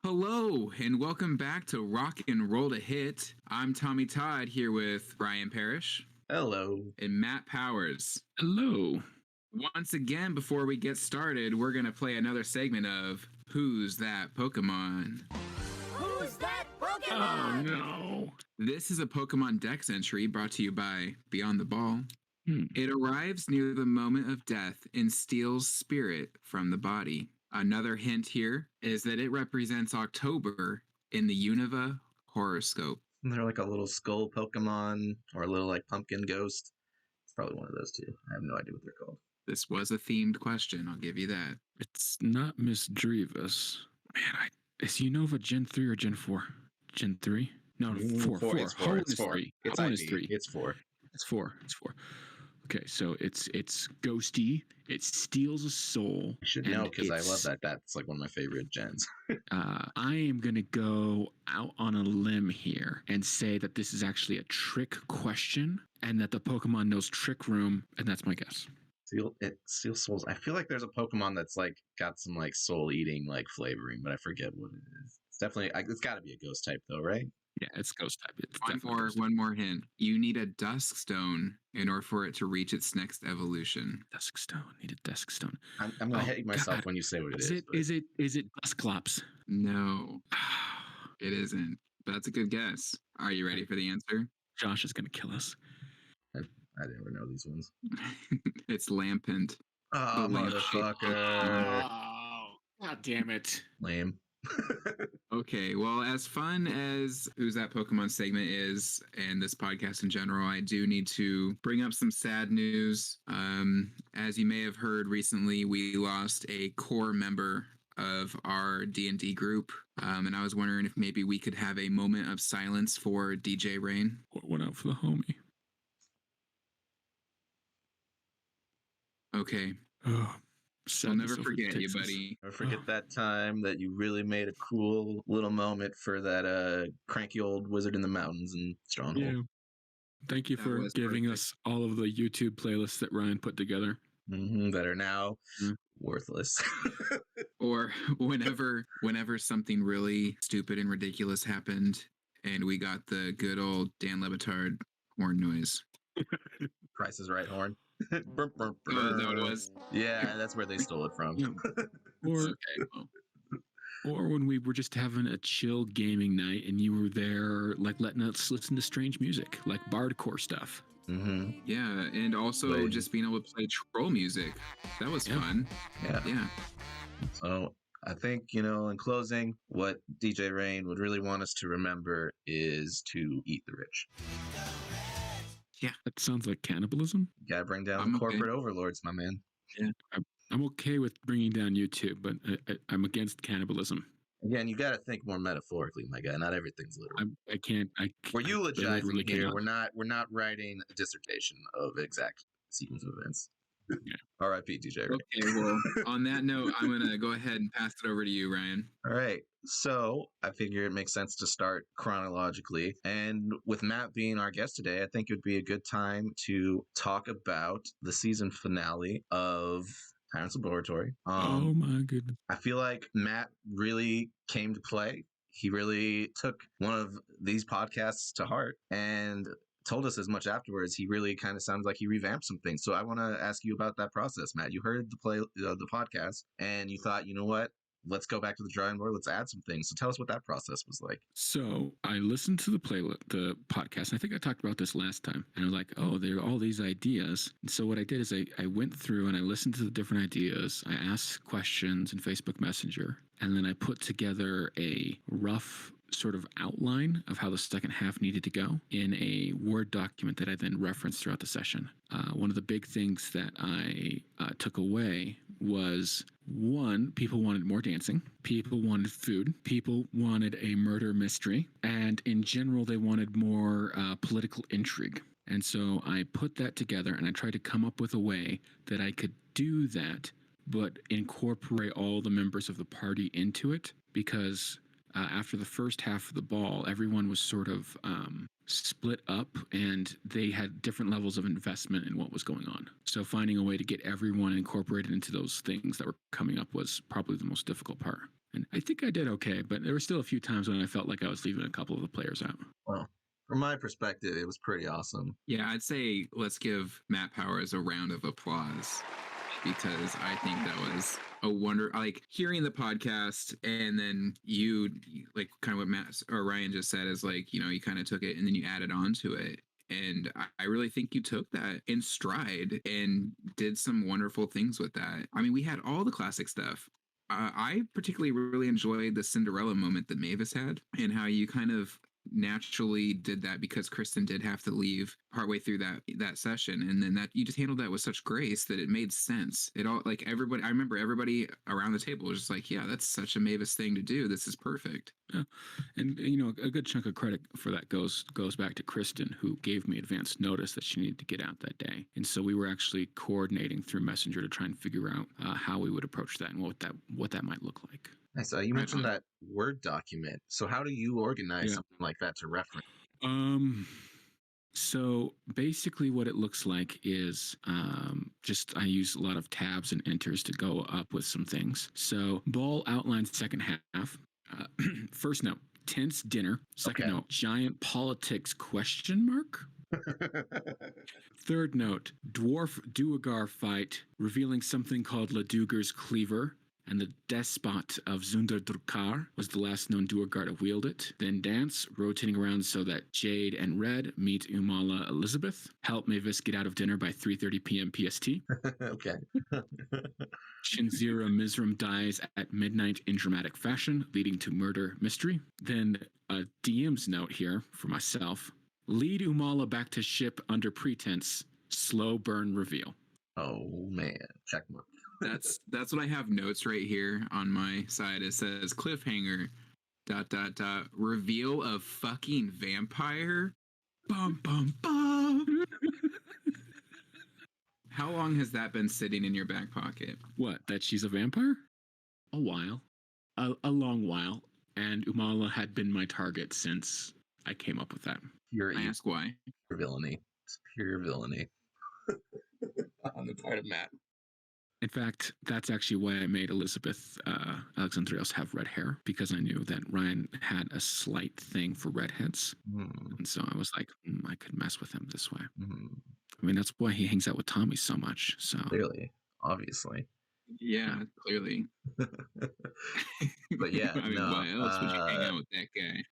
Hello, and welcome back to Rock and Roll to Hit. I'm Tommy Todd here with Brian Parrish. Hello. And Matt Powers. Hello. Once again, before we get started, we're going to play another segment of Who's That Pokemon? Who's that Pokemon? Oh, no. This is a Pokemon Dex entry brought to you by Beyond the Ball. It arrives near the moment of death and steals spirit from the body. Another hint here is that it represents October in the Unova horoscope. They're like a little skull Pokemon or a little like pumpkin ghost. It's probably one of those two. I have no idea what they're called. This was a themed question, I'll give you that. It's not Miss Drivas. Man, is Unova Gen 3 or Gen 4? Gen 3? No, 4. It's 4. Hoenn It's is 4. 3. It's Hoenn is 3. It's 4. It's 4. It's 4. Okay, so it's ghosty. It steals a soul. I should know because I love that. That's like one of my favorite gens. I am going to go out on a limb here and say that this is actually a trick question and that the Pokemon knows Trick Room, and that's my guess. It steals souls. I feel like there's a Pokemon that's like got some like soul eating like flavoring, but I forget what it is. It's definitely it's got to be a ghost type though, right? Yeah, it's ghost type. It's one more hint. You need a Dusk Stone in order for it to reach its next evolution. Dusk Stone. Need a Dusk Stone. I'm gonna hit myself when you say what it is. Is it Dusclops? No, it isn't. But that's a good guess. Are you ready for the answer? Josh is gonna kill us. I never know these ones. It's Lampent. Oh, motherfucker. Oh, God damn it. Lame. Okay, well, as fun as Who's That Pokemon segment is, and this podcast in general, I do need to bring up some sad news. As you may have heard recently, we lost a core member of our D&D group, and I was wondering if maybe we could have a moment of silence for DJ Rain. What went out for the homie? Okay. Oh, I'll never forget you, buddy. Never forget that time that you really made a cool little moment for that cranky old wizard in the mountains in Stronghold. Yeah. Thank you for giving us all of the YouTube playlists that Ryan put together. That are now worthless. Or whenever something really stupid and ridiculous happened, and we got the good old Dan Le Batard horn noise. Price is Right horn. Oh, is that what it was? Yeah, that's where they stole it from. Or when we were just having a chill gaming night and you were there, like letting us listen to strange music, like bardcore stuff. Mm-hmm. Yeah, and also just being able to play troll music. That was fun. Yeah. So I think, in closing, what DJ Rain would really want us to remember is to eat the rich. Yeah. That sounds like cannibalism. You gotta bring down the corporate overlords, my man. Yeah. I'm okay with bringing down YouTube, but I'm against cannibalism. Again, you gotta think more metaphorically, my guy. Not everything's literal. I can't. We're eulogizing here. We're not writing a dissertation of exact sequence of events. Yeah. R.I.P. DJ Rain. Okay, well, on that note, I'm going to go ahead and pass it over to you, Ryan. All right. So I figure it makes sense to start chronologically. And with Matt being our guest today, I think it would be a good time to talk about the season finale of Tyrants Laboratory. Oh, my goodness. I feel like Matt really came to play. He really took one of these podcasts to heart and told us as much afterwards. He really kind of sounds like he revamped some things. So I want to ask you about that process, Matt. You heard the podcast and you thought, you know what? Let's go back to the drawing board. Let's add some things. So tell us what that process was like. So I listened to the podcast. And I think I talked about this last time. And I was like, oh, there are all these ideas. And so what I did is I went through and I listened to the different ideas. I asked questions in Facebook Messenger. And then I put together a rough sort of outline of how the second half needed to go in a Word document that I then referenced throughout the session. One of the big things that I took away was, one, people wanted more dancing, people wanted food, people wanted a murder mystery, and in general, they wanted more political intrigue. And so I put that together and I tried to come up with a way that I could do that, but incorporate all the members of the party into it, because after the first half of the ball, everyone was sort of split up and they had different levels of investment in what was going on. So finding a way to get everyone incorporated into those things that were coming up was probably the most difficult part. And I think I did okay, but there were still a few times when I felt like I was leaving a couple of the players out. Well, from my perspective, it was pretty awesome. Yeah, I'd say let's give Matt Powers a round of applause because I think that was a wonder. Like hearing the podcast and then you like kind of what Matt or Ryan just said is like, you kind of took it and then you added on to it. And I really think you took that in stride and did some wonderful things with that. I mean, we had all the classic stuff. I particularly really enjoyed the Cinderella moment that Mavis had and how you kind of naturally did that because Kristen did have to leave partway through that session, and then that you just handled that with such grace that it made sense. It all like everybody. I remember everybody around the table was just like, "Yeah, that's such a Mavis thing to do. This is perfect." Yeah. And a good chunk of credit for that goes back to Kristen, who gave me advance notice that she needed to get out that day, and so we were actually coordinating through Messenger to try and figure out how we would approach that and what that might look like. Nice. You mentioned that Word document. So how do you organize something like that to reference? So basically what it looks like is just I use a lot of tabs and enters to go up with some things. So ball outlines second half. First note, tense dinner. Second note, giant politics question mark. Third note, dwarf duergar fight revealing something called Laduger's cleaver. And the despot of Zunderdrukar was the last known duergar to wield it. Then dance, rotating around so that Jade and Red meet Umala Elizabeth. Help Mavis get out of dinner by 3:30 p.m. PST. Okay. Shinzira Mizram dies at midnight in dramatic fashion, leading to murder mystery. Then a DM's note here for myself. Lead Umala back to ship under pretense. Slow burn reveal. Oh, man. Check mark. That's what I have notes right here on my side. It says cliffhanger ... reveal of fucking vampire. Bum bum bum. How long has that been sitting in your back pocket? What, that she's a vampire? A while. A long while. And Umala had been my target since I came up with that. I ask why. Pure villainy. It's pure villainy. On the part of Matt. In fact, that's actually why I made Elizabeth Alexandrios have red hair, because I knew that Ryan had a slight thing for redheads. And so I was like, I could mess with him this way. I mean, that's why he hangs out with Tommy so much. So clearly, obviously. Yeah, clearly. But yeah, I mean, why else would you hang out with that guy?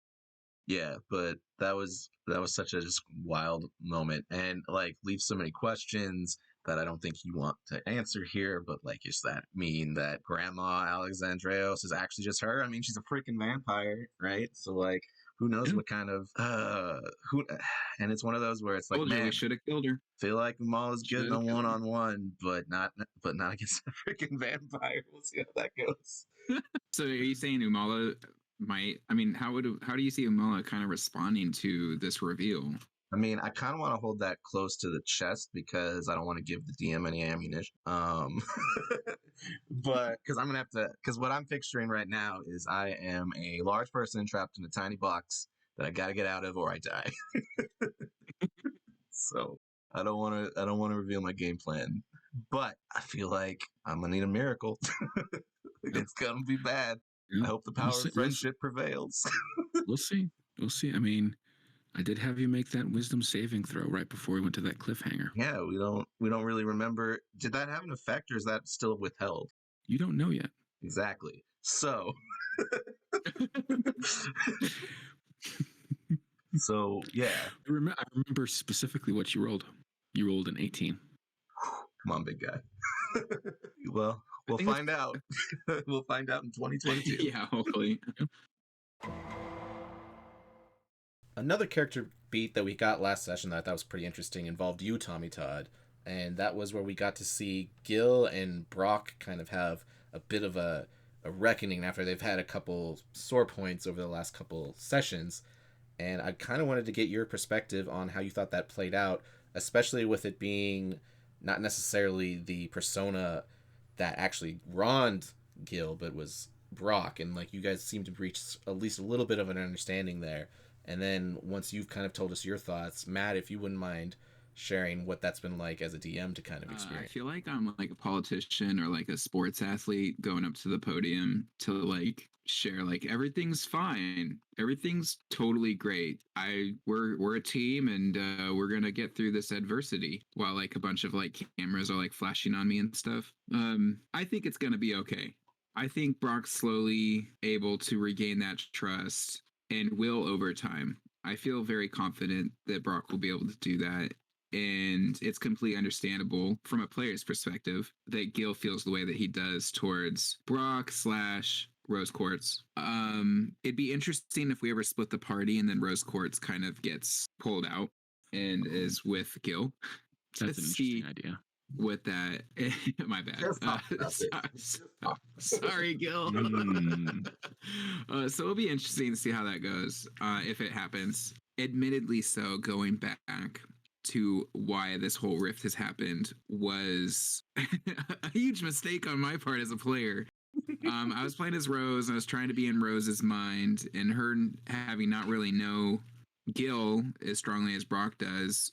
Yeah, but that was such a just wild moment, and like leaves so many questions that I don't think you want to answer here. But like, does that mean that Grandma Alexandreos is actually just her? I mean, she's a freaking vampire, right? So like, who knows what kind of who? And it's one of those where it's like, man, we should have killed her. Feel like Umala's good in a one-on-one, but not against a freaking vampire. We'll see how that goes. So are you saying Umala might? I mean, how do you see Umala kind of responding to this reveal? I mean, I kind of want to hold that close to the chest because I don't want to give the DM any ammunition. But because I'm gonna have to, because what I'm picturing right now is I am a large person trapped in a tiny box that I gotta get out of or I die. So I don't want to reveal my game plan, but I feel like I'm gonna need a miracle. It's gonna be bad. I hope the power of friendship prevails. We'll see. I mean, I did have you make that wisdom saving throw right before we went to that cliffhanger. Yeah, we don't really remember. Did that have an effect, or is that still withheld? You don't know yet. Exactly. So, yeah. I remember specifically what you rolled. You rolled an 18. Come on, big guy. Well, we'll find out. We'll find out in 2022. Yeah, hopefully. Another character beat that we got last session that I thought was pretty interesting involved you, Tommy Todd. And that was where we got to see Gil and Brock kind of have a bit of a reckoning after they've had a couple sore points over the last couple sessions. And I kind of wanted to get your perspective on how you thought that played out, especially with it being not necessarily the persona that actually wronged Gil, but was Brock. And like, you guys seem to reach at least a little bit of an understanding there. And then once you've kind of told us your thoughts, Matt, if you wouldn't mind sharing what that's been like as a DM to kind of I experience. feel like I'm like a politician or like a sports athlete going up to the podium to like share like everything's fine, everything's totally great. We're a team and we're gonna get through this adversity while like a bunch of like cameras are like flashing on me and stuff. I think it's gonna be okay. I think Brock's slowly able to regain that trust and will over time. I feel very confident that Brock will be able to do that. And it's completely understandable from a player's perspective that Gil feels the way that he does towards Brock slash Rose Quartz. It'd be interesting if we ever split the party and then Rose Quartz kind of gets pulled out and is with Gil. That's an interesting idea. With that, my bad. Sorry, Gil. So it'll be interesting to see how that goes if it happens. Admittedly, so going back to why this whole rift has happened was a huge mistake on my part as a player. I was playing as Rose and I was trying to be in Rose's mind, and her having not really know Gil as strongly as Brock does,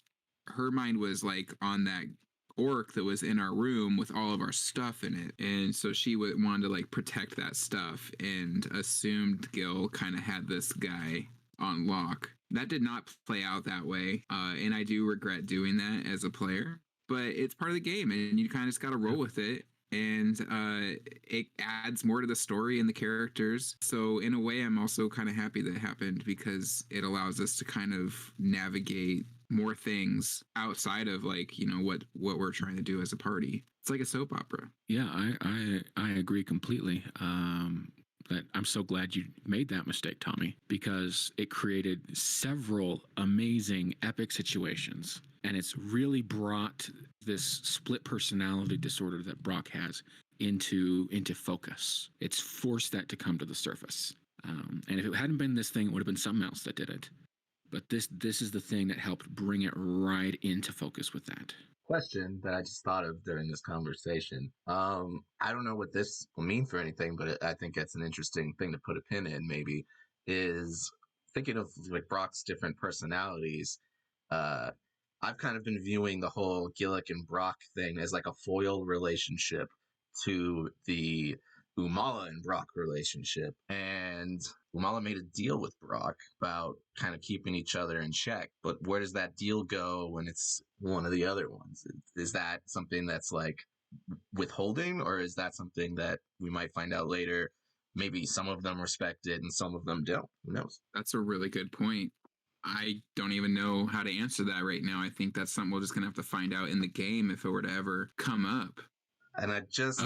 her mind was like on that orc that was in our room with all of our stuff in it, and so she wanted to like protect that stuff and assumed Gil kind of had this guy on lock. That did not play out that way, and I do regret doing that as a player, but it's part of the game and you kind of just got to roll with it, and it adds more to the story and the characters. So in a way I'm also kind of happy that it happened because it allows us to kind of navigate more things outside of like, you know, what we're trying to do as a party. It's like a soap opera. Yeah, I agree completely. But I'm so glad you made that mistake, Tommy, because it created several amazing epic situations, and it's really brought this split personality disorder that Brock has into focus. It's forced that to come to the surface. And if it hadn't been this thing, it would have been something else that did it. But this is the thing that helped bring it right into focus with that. Question that I just thought of during this conversation. I don't know what this will mean for anything, but I think it's an interesting thing to put a pin in, maybe, is thinking of like Brock's different personalities. I've kind of been viewing the whole Gillick and Brock thing as like a foil relationship to the Umala and Brock relationship. And Umala made a deal with Brock about kind of keeping each other in check. But where does that deal go when it's one of the other ones? Is that something that's like withholding, or is that something that we might find out later? Maybe some of them respect it and some of them don't. Who knows? That's a really good point. I don't even know how to answer that right now. I think that's something we're just going to have to find out in the game if it were to ever come up. And I just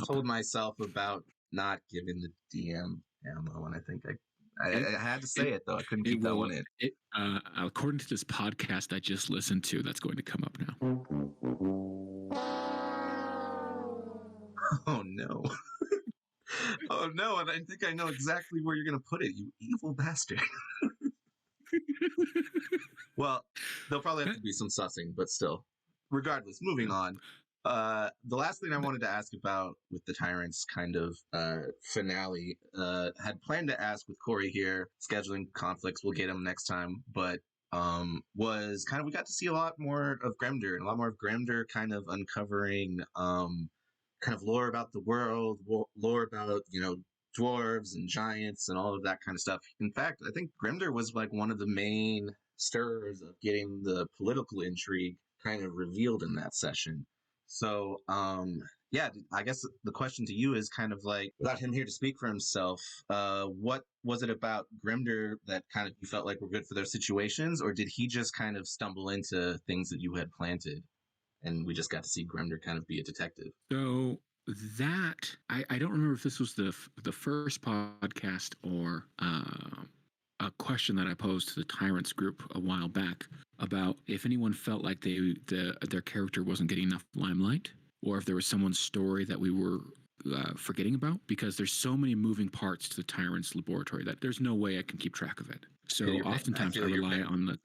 told myself about not giving the DM ammo, and I think I had to say it though. I couldn't keep that one in. According to this podcast I just listened to, that's going to come up now. Oh no. Oh no, and I think I know exactly where you're going to put it, you evil bastard. Well, there'll probably have to be some sussing, but still. Regardless, moving on. The last thing I wanted to ask about with the Tyrants kind of finale, had planned to ask with Corey here, scheduling conflicts, we'll get him next time, but was kind of, we got to see a lot more of Grimder, and a lot more of Grimder kind of uncovering kind of lore about the world, lore about, you know, dwarves and giants and all of that kind of stuff. In fact, I think Grimder was like one of the main stirrers of getting the political intrigue kind of revealed in that session. So, yeah, I guess the question to you is kind of like, without him here to speak for himself, what was it about Grimder that kind of you felt like were good for their situations, or did he just kind of stumble into things that you had planted and we just got to see Grimder kind of be a detective? So that, I don't remember if this was the first podcast or a question that I posed to the Tyrants group a while back about if anyone felt like their character wasn't getting enough limelight, or if there was someone's story that we were forgetting about, because there's so many moving parts to the Tyrants laboratory that there's no way I can keep track of it. So oftentimes I rely on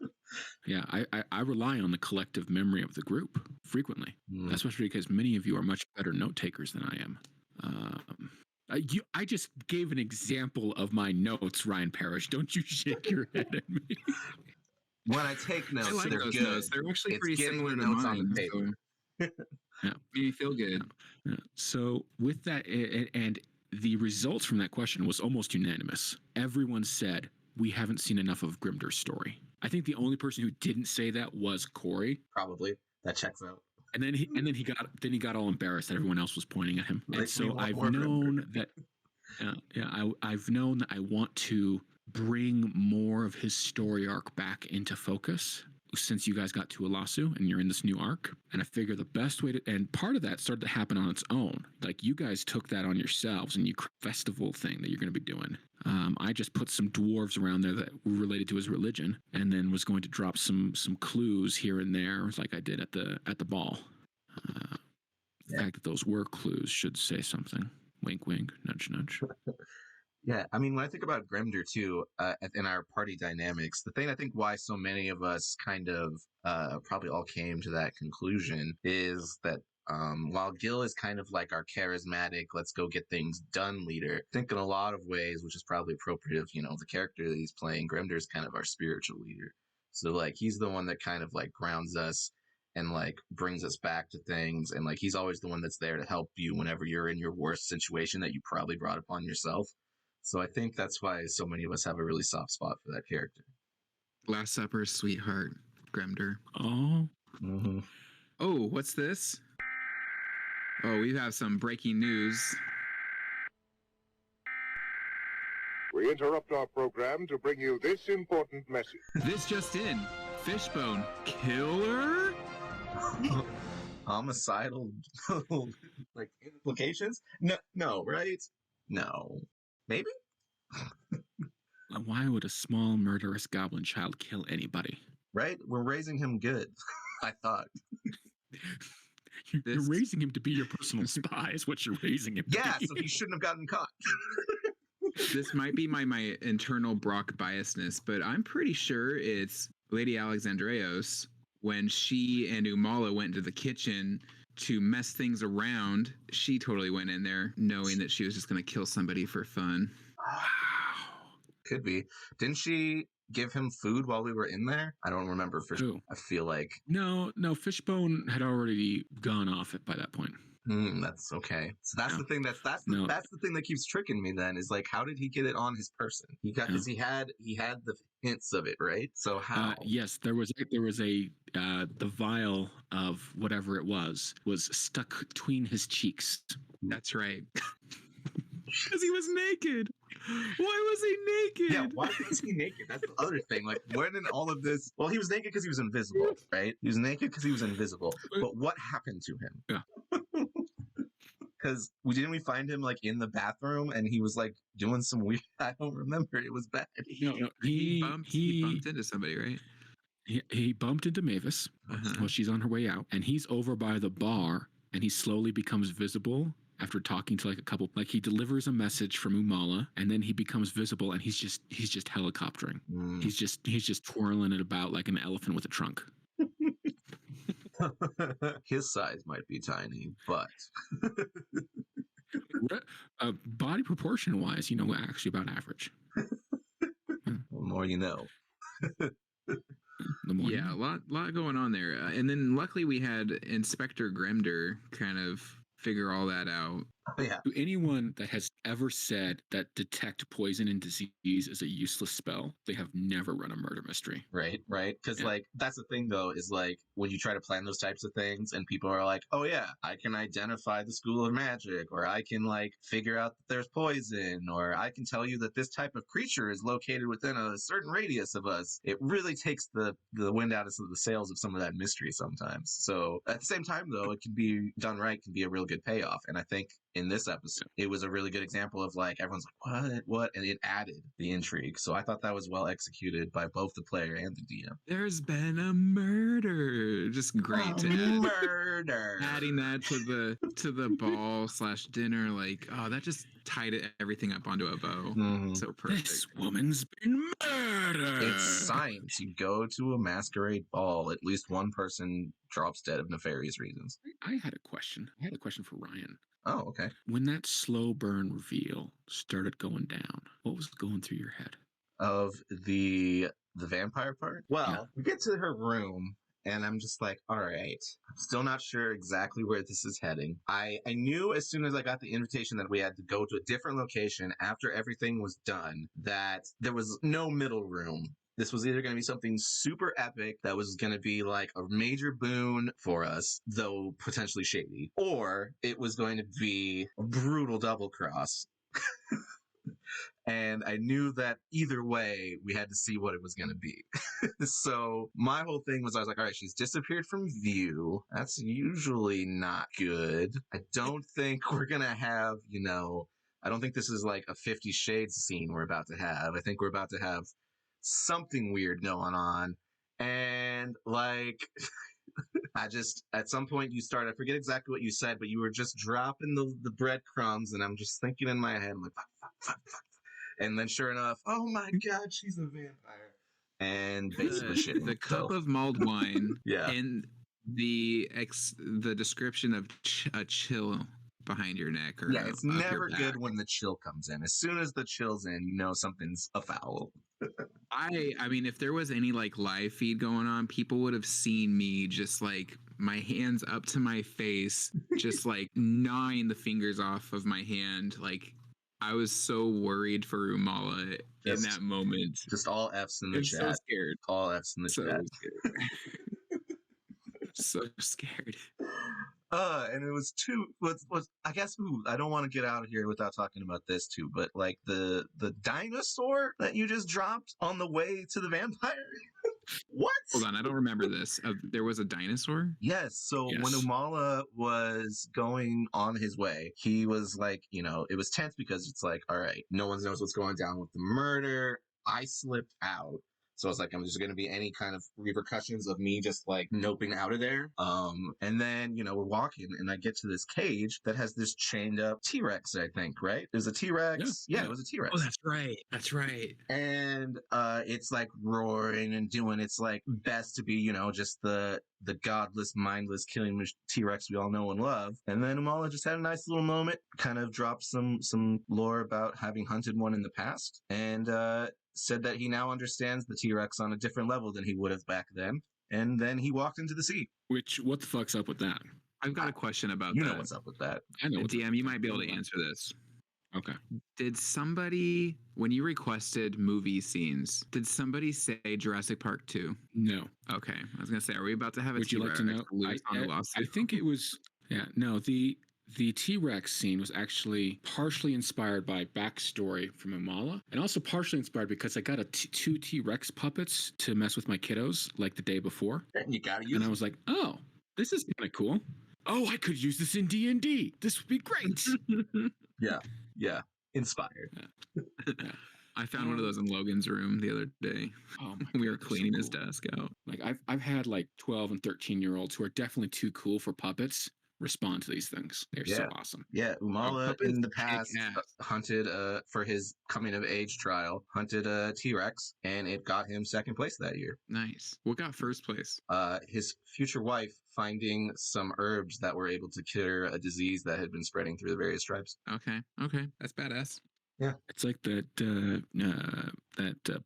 I rely on the collective memory of the group frequently, especially because many of you are much better note takers than I am. I just gave an example of my notes, Ryan Parrish. Don't you shake your head at me. When I take notes, I like they're those good. notes. They're actually It's pretty getting similar the to notes on the mine. paper. So Yeah. made me feel good. Yeah. So with that, and the results from that question was almost unanimous. Everyone said we haven't seen enough of Grimder's story. I think the only person who didn't say that was Corey. Probably that checks out. And then he got all embarrassed that everyone else was pointing at him. Like, And we so want I've more known that I've known that I want to bring more of his story arc back into focus since you guys got to Ulasu and you're in this new arc. And I figure the best way to, and part of that started to happen on its own. Like you guys took that on yourselves and you festival thing that you're going to be doing. I just put some dwarves around there that were related to his religion, and then was going to drop some clues here and there, like I did at the ball. The fact that those were clues should say something. Wink, wink, nudge, nudge. Yeah, I mean, when I think about Grimder too, in our party dynamics, the thing I think why so many of us kind of probably all came to that conclusion is that while Gil is kind of like our charismatic, let's go get things done leader, I think in a lot of ways, which is probably appropriate of, the character that he's playing, Grimder is kind of our spiritual leader. So like he's the one that kind of like grounds us and like brings us back to things, and like he's always the one that's there to help you whenever you're in your worst situation that you probably brought upon yourself. So I think that's why so many of us have a really soft spot for that character. Last Supper, sweetheart, Grimder. Oh. Mm-hmm. Oh, what's this? Oh, we have some breaking news. We interrupt our program to bring you this important message. This just in. Fishbone killer? Homicidal, like implications? No, right? No. Maybe? Why would a small murderous goblin child kill anybody? Right? We're raising him good, I thought. You're raising him to be your personal spy is what you're raising him to Yeah, be. so he shouldn't have gotten caught. This might be my internal Brock biasness, but I'm pretty sure it's Lady Alexandreos when she and Umala went to the kitchen to mess things around. She totally went in there knowing that she was just going to kill somebody for fun. Could be. Didn't she give him food while we were in there? I don't remember for sure. I feel like No, Fishbone had already gone off it by that point. That's okay. So that's the thing. That's the thing that keeps tricking me. Then is like, how did he get it on his person? He had the hints of it, right? So how? Yes, there was a the vial of whatever it was stuck between his cheeks. That's right. Because he was naked. Why was he naked? Yeah, why was he naked? That's the other thing. Like, when in all of this? Well, he was naked because he was invisible, right? He was naked because he was invisible. But what happened to him? Yeah. Because we find him like in the bathroom and he was like doing some weird. I don't remember. It was bad. No, he bumped into somebody, right? He bumped into Mavis while she's on her way out, and he's over by the bar, and he slowly becomes visible after talking to like a couple. Like he delivers a message from Umala, and then he becomes visible, and he's just helicoptering. He's just twirling it about like an elephant with a trunk. His size might be tiny, but body proportion wise, actually about average. The more you know. Yeah, a lot going on there. And then luckily we had Inspector Grimder kind of figure all that out. Oh, yeah. To anyone that has ever said that detect poison and disease is a useless spell, they have never run a murder mystery. Right. Because like that's the thing though, is like when you try to plan those types of things and people are like, oh yeah, I can identify the school of magic, or I can like figure out that there's poison, or I can tell you that this type of creature is located within a certain radius of us. It really takes the wind out of the sails of some of that mystery sometimes. So at the same time though, it can be done right, can be a real good payoff. And I think in this episode, it was a really good example of like everyone's like, what? And it added the intrigue. So I thought that was well executed by both the player and the DM. There's been a murder. Just great to murder. Adding that to the ball / dinner, like, oh, that just tied everything up onto a bow. Mm-hmm. So perfect. This woman's been murdered. It's science. You go to a masquerade ball, at least one person drops dead of nefarious reasons. I had a question. For Ryan. Oh, okay. When that slow burn reveal started going down, what was going through your head? Of the the vampire part. Well, we get to her room. And I'm just like, all right, I'm still not sure exactly where this is heading. I knew as soon as I got the invitation that we had to go to a different location after everything was done, that there was no middle room. This was either going to be something super epic that was going to be like a major boon for us, though potentially shady, or it was going to be a brutal double cross. And I knew that either way, we had to see what it was going to be. So my whole thing was, I was like, all right, she's disappeared from view. That's usually not good. I don't think we're going to have, I don't think this is like a 50 Shades scene we're about to have. I think we're about to have something weird going on. And like... at some point I forget exactly what you said, but you were just dropping the breadcrumbs, and I'm just thinking in my head, I'm like, fuck. And then sure enough, oh my God, she's a vampire. And basically shit. The cup of mulled wine Yeah. and the description of a chill behind your neck. Or Yeah, it's up your never back. good when the chill comes in. As soon as the chill's in, you know something's afoul. I mean, if there was any like live feed going on, people would have seen me just like my hands up to my face, just like gnawing the fingers off of my hand. Like I was so worried for Umala in that moment. Just all F's in the I'm chat. so scared. All F's in the chat. So scared. And it was I guess, I don't want to get out of here without talking about this too, but like the dinosaur that you just dropped on the way to the vampire. What? Hold on, I don't remember this. There was a dinosaur? Yes. So Yes. when Umala was going on his way, he was like, it was tense because it's like, all right, no one knows what's going down with the murder. I slipped out. So I was like, there's going to be any kind of repercussions of me just like noping out of there. And then, we're walking and I get to this cage that has this chained up T-Rex, I think, right? There's a T-Rex. Yeah, it was a T-Rex. Oh, that's right. That's right. And it's like roaring and doing its like best to be, just the godless, mindless killing T-Rex we all know and love. And then Umala just had a nice little moment, kind of dropped some lore about having hunted one in the past, and said that he now understands the T-Rex on a different level than he would have back then. And then he walked into the sea. Which, what the fuck's up with that? I've got a question about You that. know what's up with that. I know. what's DM, up you with might be able that. to answer this. Okay. Did somebody, when you requested movie scenes, did somebody say Jurassic Park 2? No. Okay. I was going to say, are we about to have a Would you like to know? loose on the I lawsuit? think it was. Yeah. No. The T-Rex scene was actually partially inspired by backstory from Umala, and also partially inspired because I got two T-Rex puppets to mess with my kiddos like the day before, And you gotta use and I was like, oh, this is kind of cool. Oh, I could use this in D&D. This would be great. Yeah. Inspired. I found one of those in Logan's room the other day. Oh my We were God, they're cleaning so his cool. desk out. Like I've had like 12 and 13-year-olds who are definitely too cool for puppets respond to these things. They're so awesome. Yeah, Umala puppets in the kick past ass. hunted for his coming of age trial, hunted a T-Rex, and it got him second place that year. Nice. What got first place? His future wife finding some herbs that were able to cure a disease that had been spreading through the various tribes. Okay. That's badass. It's like that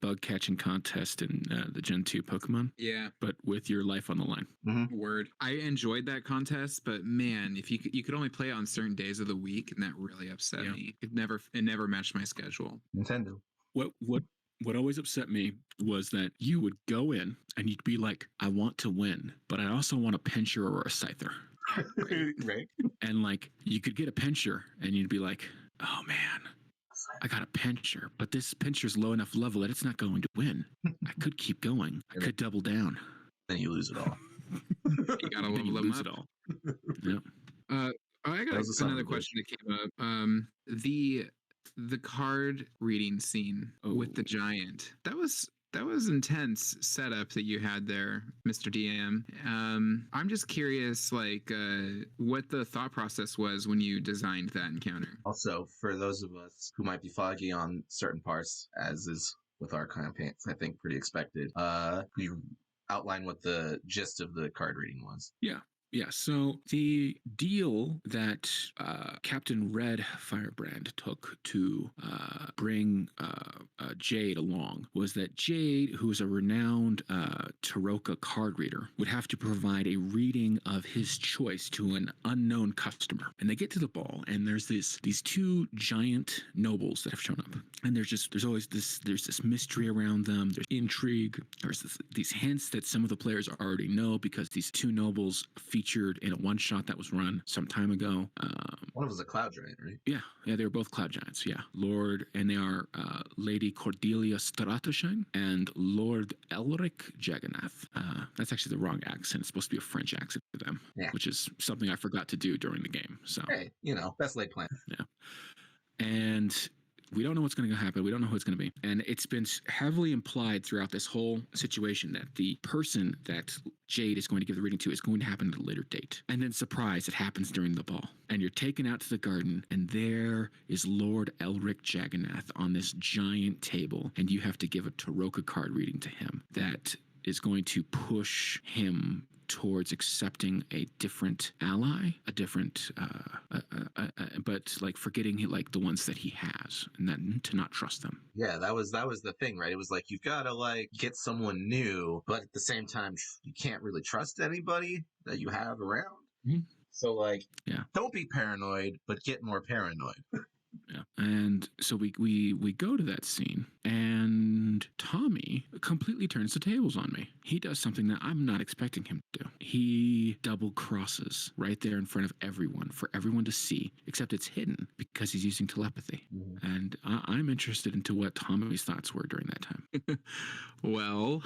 bug catching contest in the Gen 2 Pokemon, Yeah. but with your life on the line. Word. I enjoyed that contest, but man, if you could only play it on certain days of the week, and that really upset me. It never matched my schedule. Nintendo. What always upset me was that you would go in and you'd be like, I want to win, but I also want a pincher or a scyther. Right. And like you could get a pincher and you'd be like, oh man, I got a pincher, but this pincher's low enough level that it's not going to win. I could keep going. I could double down. Then you lose it all. You gotta Then you level them lose up. it all. Yep. I got That was a son of another a bitch. question that came up. The card reading scene with the giant. That was intense setup that you had there, Mr. DM. I'm just curious, like, what the thought process was when you designed that encounter. Also, for those of us who might be foggy on certain parts, as is with our campaigns, I think pretty expected, you outline what the gist of the card reading was. Yeah, so the deal that Captain Red Firebrand took to bring Jade along was that Jade, who is a renowned Taroka card reader, would have to provide a reading of his choice to an unknown customer. And they get to the ball, and there's these two giant nobles that have shown up. And there's always this mystery around them. There's intrigue. There's these hints that some of the players already know because these two nobles featured in a one-shot that was run some time ago. One of them was a cloud giant, right? Yeah, they were both cloud giants. Yeah, and they are Lady Cordelia Stratosheim and Lord Elric Jagannath. That's actually the wrong accent. It's supposed to be a French accent for them, which is something I forgot to do during the game. So hey, best laid plan. Yeah, and we don't know what's going to happen. We don't know who it's going to be. And it's been heavily implied throughout this whole situation that the person that Jade is going to give the reading to is going to happen at a later date. And then, surprise, it happens during the ball. And you're taken out to the garden, and there is Lord Elric Jagannath on this giant table. And you have to give a Taroka card reading to him that is going to push him towards accepting a different ally, but like forgetting like the ones that he has, and then to not trust them. Yeah, that was the thing, right? It was like you've got to like get someone new, but at the same time, you can't really trust anybody that you have around. Mm-hmm. So like, don't be paranoid, but get more paranoid. Yeah. And so we go to that scene, and Tommy completely turns the tables on me. He does something that I'm not expecting him to do. He double crosses right there in front of everyone for everyone to see, except it's hidden because he's using telepathy. Mm-hmm. And I'm interested into what Tommy's thoughts were during that time. Well,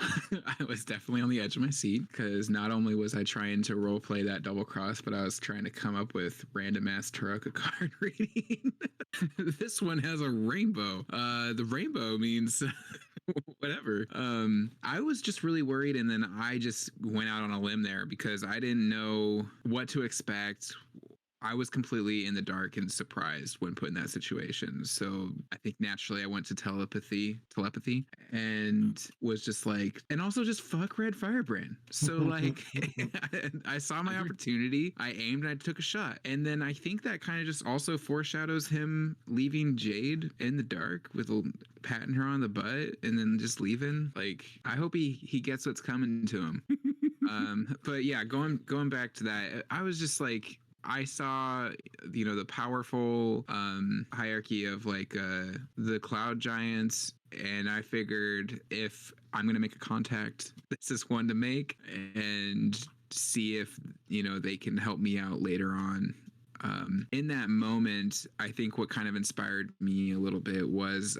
I was definitely on the edge of my seat because not only was I trying to role play that double cross, but I was trying to come up with random ass Taroka card reading. This one has a rainbow. The rainbow means whatever. I was just really worried, and then I just went out on a limb there because I didn't know what to expect. I was completely in the dark and surprised when put in that situation. So I think naturally I went to telepathy, and was just like, and also just fuck Red Firebrand. So like, I saw my opportunity, I aimed, and I took a shot. And then I think that kind of just also foreshadows him leaving Jade in the dark with patting her on the butt and then just leaving. Like, I hope he gets what's coming to him. But yeah, going back to that, I was just like, I saw, the powerful hierarchy of like the cloud giants, and I figured if I'm going to make a contact, this is one to make and see if, they can help me out later on. In that moment, I think what kind of inspired me a little bit was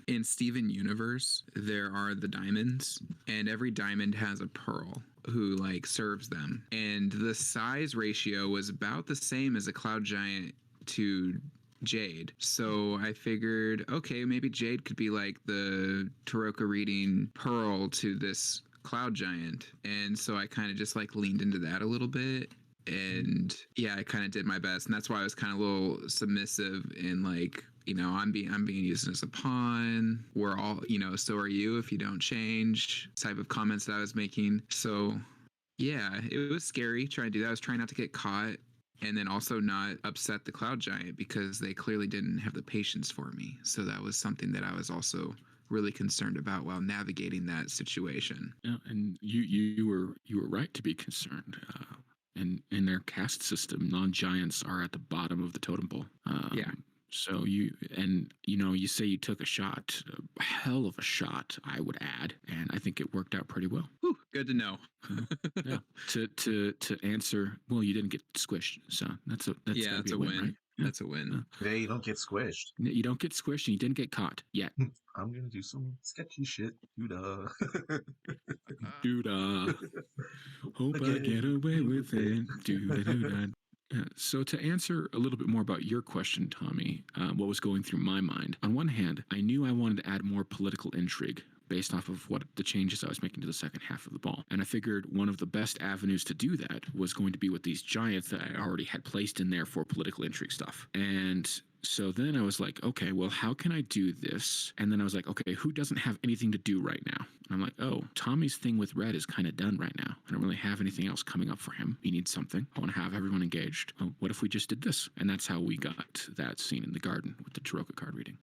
in Steven Universe, there are the diamonds, and every diamond has a pearl who like serves them. And the size ratio was about the same as a cloud giant to Jade. So I figured, okay, maybe Jade could be like the Taroka reading pearl to this cloud giant. And so I kind of just like leaned into that a little bit. And yeah, I kind of did my best, and that's why I was kind of a little submissive in like, I'm being used as a pawn. We're all, so are you if you don't change type of comments that I was making. So yeah, it was scary trying to do that. I was trying not to get caught, and then also not upset the cloud giant because they clearly didn't have the patience for me. So that was something that I was also really concerned about while navigating that situation. Yeah, and you were right to be concerned. And in their caste system, non-giants are at the bottom of the totem pole. Yeah. So you say you took a shot, a hell of a shot, I would add, and I think it worked out pretty well. Whew, good to know. Yeah. To answer, well, you didn't get squished, so that's a win. Right? Yeah. That's a win. Yeah, you don't get squished. You don't get squished, and you didn't get caught yet. I'm gonna do some sketchy shit. Doodah. Hope I get away with it. Doodah. So to answer a little bit more about your question, Tommy, what was going through my mind? On one hand, I knew I wanted to add more political intrigue based off of what the changes I was making to the second half of the ball. And I figured one of the best avenues to do that was going to be with these giants that I already had placed in there for political intrigue stuff. And so then I was like, okay, well, how can I do this? And then I was like, okay, who doesn't have anything to do right now? And I'm like, oh, Tommy's thing with Red is kind of done right now. I don't really have anything else coming up for him. He needs something. I want to have everyone engaged. Oh, what if we just did this? And that's how we got that scene in the garden with the Taroka card reading.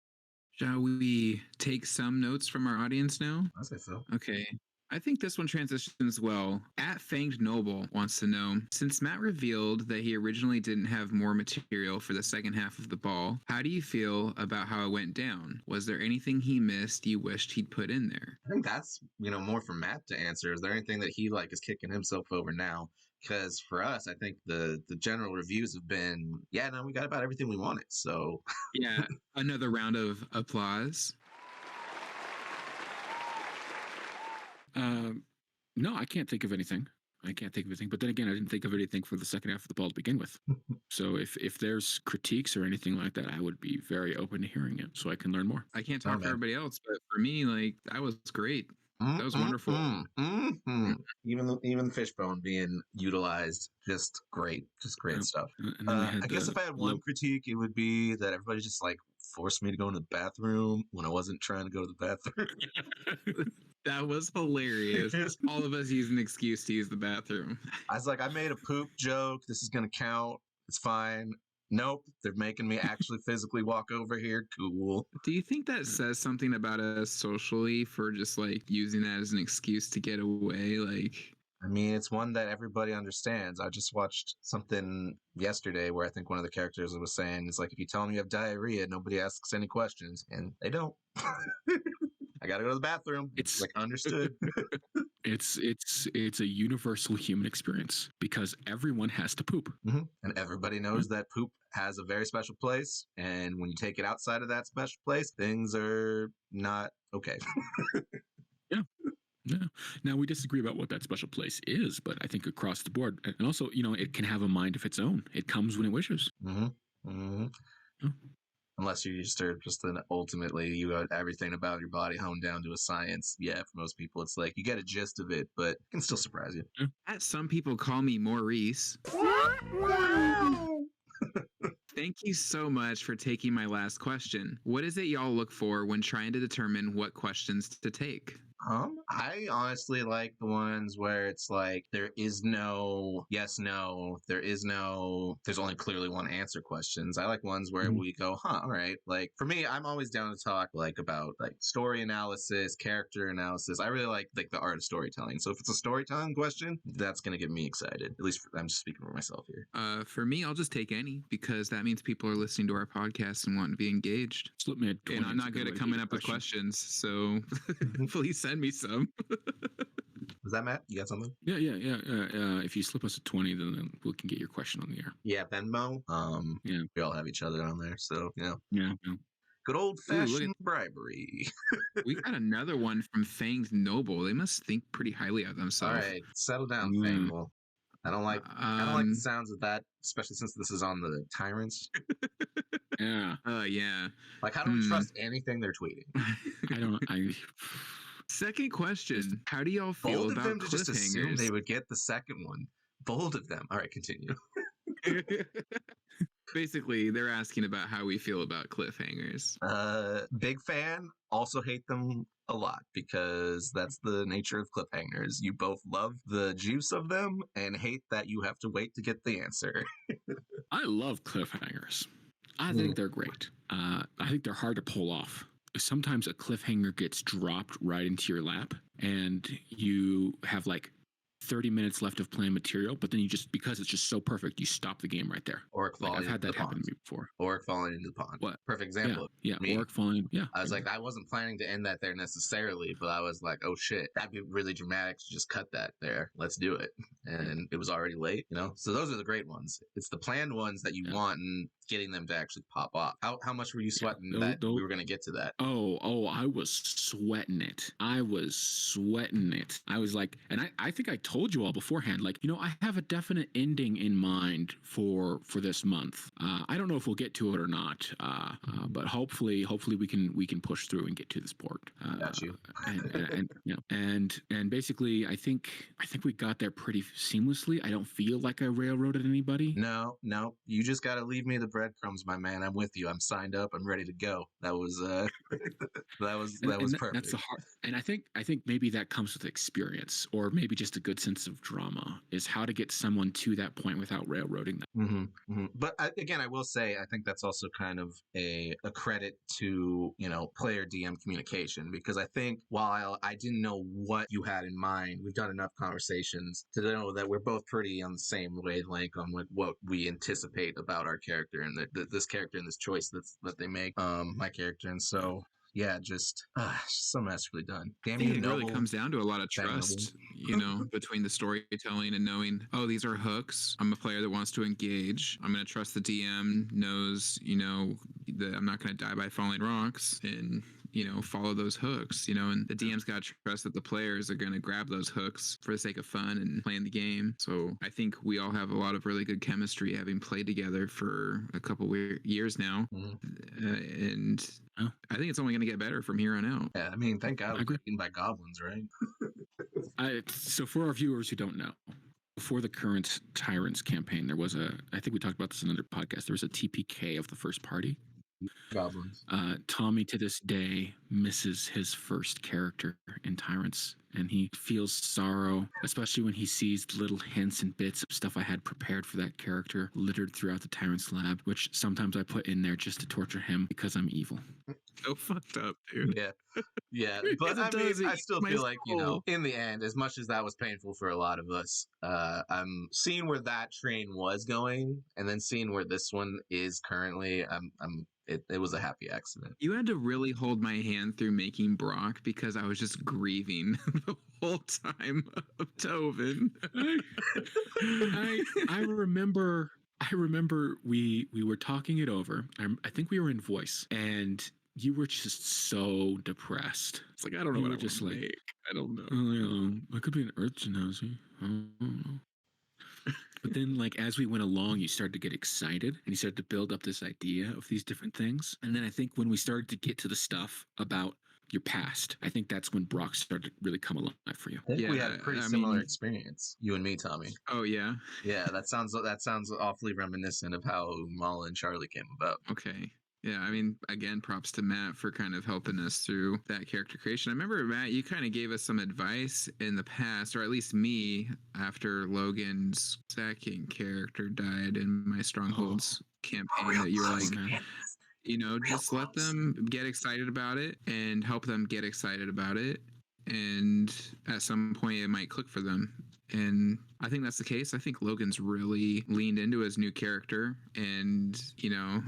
Shall we take some notes from our audience now? I say so. Okay. I think this one transitions well. At Fanged Noble wants to know, since Matt revealed that he originally didn't have more material for the second half of the ball, how do you feel about how it went down? Was there anything he missed you wished he'd put in there? I think that's, more for Matt to answer. Is there anything that he is kicking himself over now? Because for us, I think the general reviews have been, yeah, no, we got about everything we wanted. So Yeah, another round of applause. No, I can't think of anything. But then again, I didn't think of anything for the second half of the ball to begin with. So if there's critiques or anything like that, I would be very open to hearing it so I can learn more. I can't talk for everybody else, but for me, that was great. That was wonderful. Even Fishbone being utilized, just great stuff. And then we had I guess if I had one critique, it would be that everybody just forced me to go in the bathroom when I wasn't trying to go to the bathroom. That was hilarious. All of us use an excuse to use the bathroom. I was like, I made a poop joke. This is going to count. It's fine. Nope. They're making me actually physically walk over here. Cool. Do you think that says something about us socially for just using that as an excuse to get away? I mean, it's one that everybody understands. I just watched something yesterday where I think one of the characters was saying, it's like, if you tell them you have diarrhea, nobody asks any questions, and they don't. I gotta go to the bathroom. It's understood. It's a universal human experience because everyone has to poop. Mm-hmm. And everybody knows that poop has a very special place. And when you take it outside of that special place, things are not okay. Yeah. Yeah. Now we disagree about what that special place is, but I think across the board, and also, it can have a mind of its own. It comes when it wishes. Mm-hmm. Mm-hmm. Yeah. Unless you ultimately you got everything about your body honed down to a science. Yeah, for most people, it's you get a gist of it, but it can still surprise you. Yeah. Some people call me Maurice. Thank you so much for taking my last question. What is it y'all look for when trying to determine what questions to take? I honestly like the ones where it's there is no yes, no, there's only clearly one answer questions. I like ones where we go, all right. For me, I'm always down to talk about story analysis, character analysis. I really like the art of storytelling. So if it's a storytelling question, that's going to get me excited. At least I'm just speaking for myself here. For me, I'll just take any because that means people are listening to our podcast and want to be engaged. And I'm not good at coming up with questions, so please send me some. Was that Matt? You got something? Yeah. If you slip us a 20, then we can get your question on the air. Yeah, Venmo. Yeah, we all have each other on there, so Yeah. Good old-fashioned bribery. We got another one from Fanged Noble. They must think pretty highly of themselves. All right, settle down, Fangle. I don't like the sounds of that, especially since this is on the Tyrants. Yeah. Yeah. How do we trust anything they're tweeting? Second question. How do y'all feel Bold about of them to just assume cliffhangers? they would get the second one. Bold of them. All right, continue. Basically, they're asking about how we feel about cliffhangers. Big fan. Also hate them a lot because that's the nature of cliffhangers. You both love the juice of them and hate that you have to wait to get the answer. I love cliffhangers. I think they're great. I think they're hard to pull off. Sometimes a cliffhanger gets dropped right into your lap and you have 30 minutes left of playing material, but then you just, because it's just so perfect, you stop the game right there. Orc falling I've had that happen pond. to me before. Orc falling into the pond. What? Perfect example. Yeah, Me. Orc falling. Yeah. I was I wasn't planning to end that there necessarily, but I was oh shit, that'd be really dramatic to just cut that there. Let's do it. And it was already late, So those are the great ones. It's the planned ones that you want and getting them to actually pop off. How much were you sweating that we were going to get to that? Oh, I was sweating it. I was and I think I told you all beforehand, I have a definite ending in mind for this month. I don't know if we'll get to it or not, but hopefully we can push through and get to this port. Got you. and basically, I think we got there pretty seamlessly. I don't feel like I railroaded anybody. No, you just got to leave me the breadcrumbs, my man. I'm with you. I'm signed up. I'm ready to go. That was perfect. And I think maybe that comes with experience, or maybe just a good sense of drama, is how to get someone to that point without railroading them. But again, I will say I think that's also kind of a credit to player DM communication, because I think while I didn't know what you had in mind, we've done enough conversations to know that we're both pretty on the same wavelength on what we anticipate about our character and this character and this choice that they make, my character, and so. Yeah, just so masterfully done. I think it really comes down to a lot of trust, between the storytelling and knowing, oh, these are hooks. I'm a player that wants to engage. I'm going to trust the DM knows, that I'm not going to die by falling rocks and, follow those hooks, and the DM's got to trust that the players are going to grab those hooks for the sake of fun and playing the game. So I think we all have a lot of really good chemistry having played together for a couple years now. And I think it's only going to get better from here on out. Yeah, I mean, thank God we're eaten by goblins, right? So for our viewers who don't know, before the current Tyrants campaign, there was I think we talked about this in another podcast, there was a TPK of the first party. Goblins. Tommy to this day misses his first character in Tyrants, and he feels sorrow, especially when he sees little hints and bits of stuff I had prepared for that character littered throughout the Tyrants lab, which sometimes I put in there just to torture him because I'm evil. So fucked up, dude. Yeah. But I still feel like, in the end, as much as that was painful for a lot of us, I'm seeing where that train was going and then seeing where this one is currently. It was a happy accident. You had to really hold my hand through making Brock because I was just grieving the whole time of Tovin. I remember we were talking it over. I think we were in voice, and you were just so depressed. It's like, I don't know what I just like. Make. I don't know. I could be an Earth Genasi. I don't know. But then, as we went along, you started to get excited, and you started to build up this idea of these different things. And then I think when we started to get to the stuff about your past, I think that's when Brock started to really come alive for you. I think we had a pretty similar experience, you and me, Tommy. Oh, yeah? Yeah, that sounds awfully reminiscent of how Mala and Charlie came about. Okay. Yeah, I mean, again, props to Matt for kind of helping us through that character creation. I remember, Matt, you kind of gave us some advice in the past, or at least me, after Logan's second character died in my Strongholds campaign, that you were like, just let them get excited about it and help them get excited about it. And at some point, it might click for them. And I think that's the case. I think Logan's really leaned into his new character, and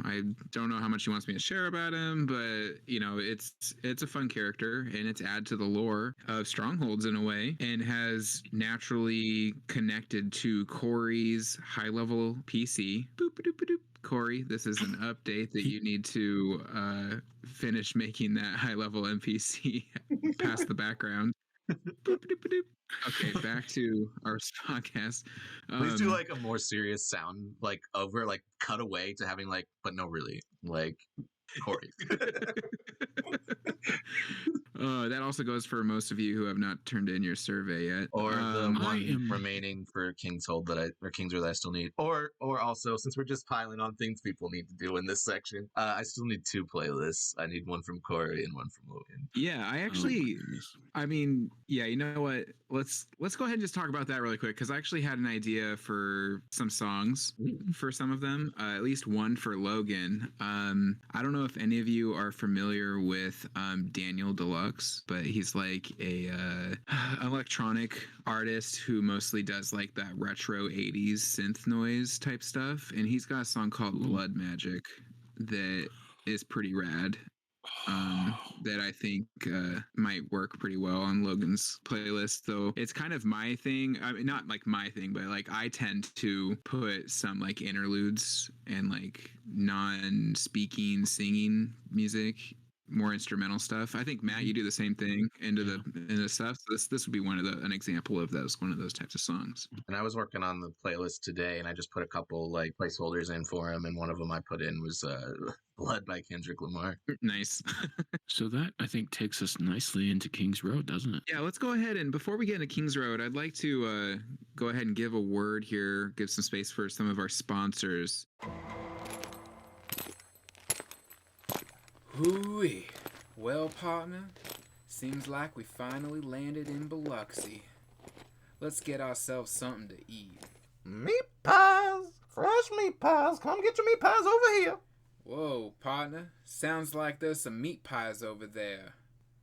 I don't know how much he wants me to share about him, but it's a fun character, and it's add to the lore of Strongholds in a way, and has naturally connected to Corey's high level PC. Boop, boop, boop, boop. Corey, this is an update that you need to finish making that high level NPC past the background. Boop, boop, boop. Okay, back to our podcast. Please do a more serious sound, over, cut away to having but no, really, Corey. That also goes for most of you who have not turned in your survey yet, or the one remaining for Kingshold Kingsor that I still need, or also, since we're just piling on things people need to do in this section, I still need 2 playlists. I need one from Corey and one from Logan. Yeah, I actually, you know what? Let's go ahead and just talk about that really quick, because I actually had an idea for some songs for some of them, at least one for Logan. I don't know if any of you are familiar with Daniel Deluxe, but he's a electronic artist who mostly does that retro 80s synth noise type stuff, and he's got a song called Blood Magic that is pretty rad. That I think might work pretty well on Logan's playlist, though it's kind of my thing. I mean, not my thing, but I tend to put some interludes and non-speaking singing music, more instrumental stuff. I think, Matt, you do the same thing into the stuff. So this would be an example of one of those types of songs. And I was working on the playlist today, and I just put a couple placeholders in for him, and one of them I put in was Blood by Kendrick Lamar. Nice. So that, I think, takes us nicely into King's Road, doesn't it? Yeah, let's go ahead, and before we get into King's Road, I'd like to go ahead and give a word here, give some space for some of our sponsors. Hooey. Well, partner, Seems like we finally landed in Biloxi. Let's get ourselves something to eat. Meat pies! Fresh meat pies! Come get your meat pies over here! Whoa, partner. Sounds like there's some meat pies over there.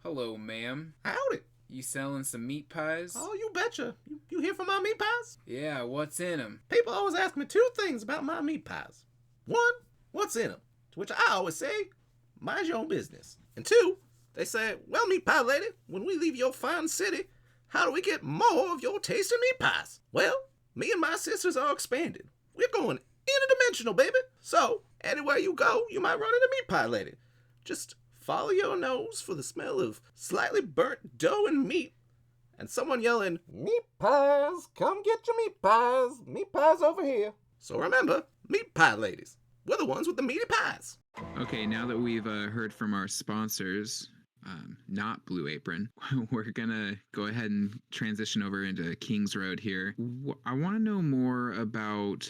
Hello, ma'am. Howdy! You selling some meat pies? Oh, you betcha. You here for my meat pies? Yeah, what's in 'em? People always ask me two things about my meat pies. One, what's in them? To which I always say, mind your own business. And two, they say, well, meat pie lady, when we leave your fine city, how do we get more of your tasty meat pies? Well, me and my sisters are expanding. We're going interdimensional, baby. So, anywhere you go, you might run into meat pie lady. Just follow your nose for the smell of slightly burnt dough and meat, and someone yelling, meat pies, come get your meat pies over here. So remember, meat pie ladies, we're the ones with the meaty pies. Okay, now that we've heard from our sponsors, not Blue Apron, we're gonna go ahead and transition over into King's Road here. I want to know more about,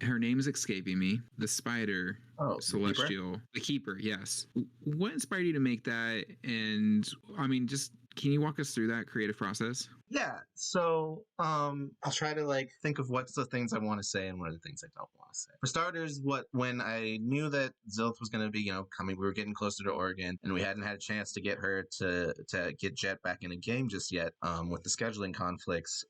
her name is escaping me, the spider, Celestial, the Keeper, yes. What inspired you to make that? And I mean, just can you walk us through that creative process? Yeah, so I'll try to think of what's the things I want to say and what are the things I don't want to say. For starters, when I knew that Zilth was going to be, coming, we were getting closer to Oregon, and we hadn't had a chance to get her to get Jet back in a game just yet. With the scheduling conflicts,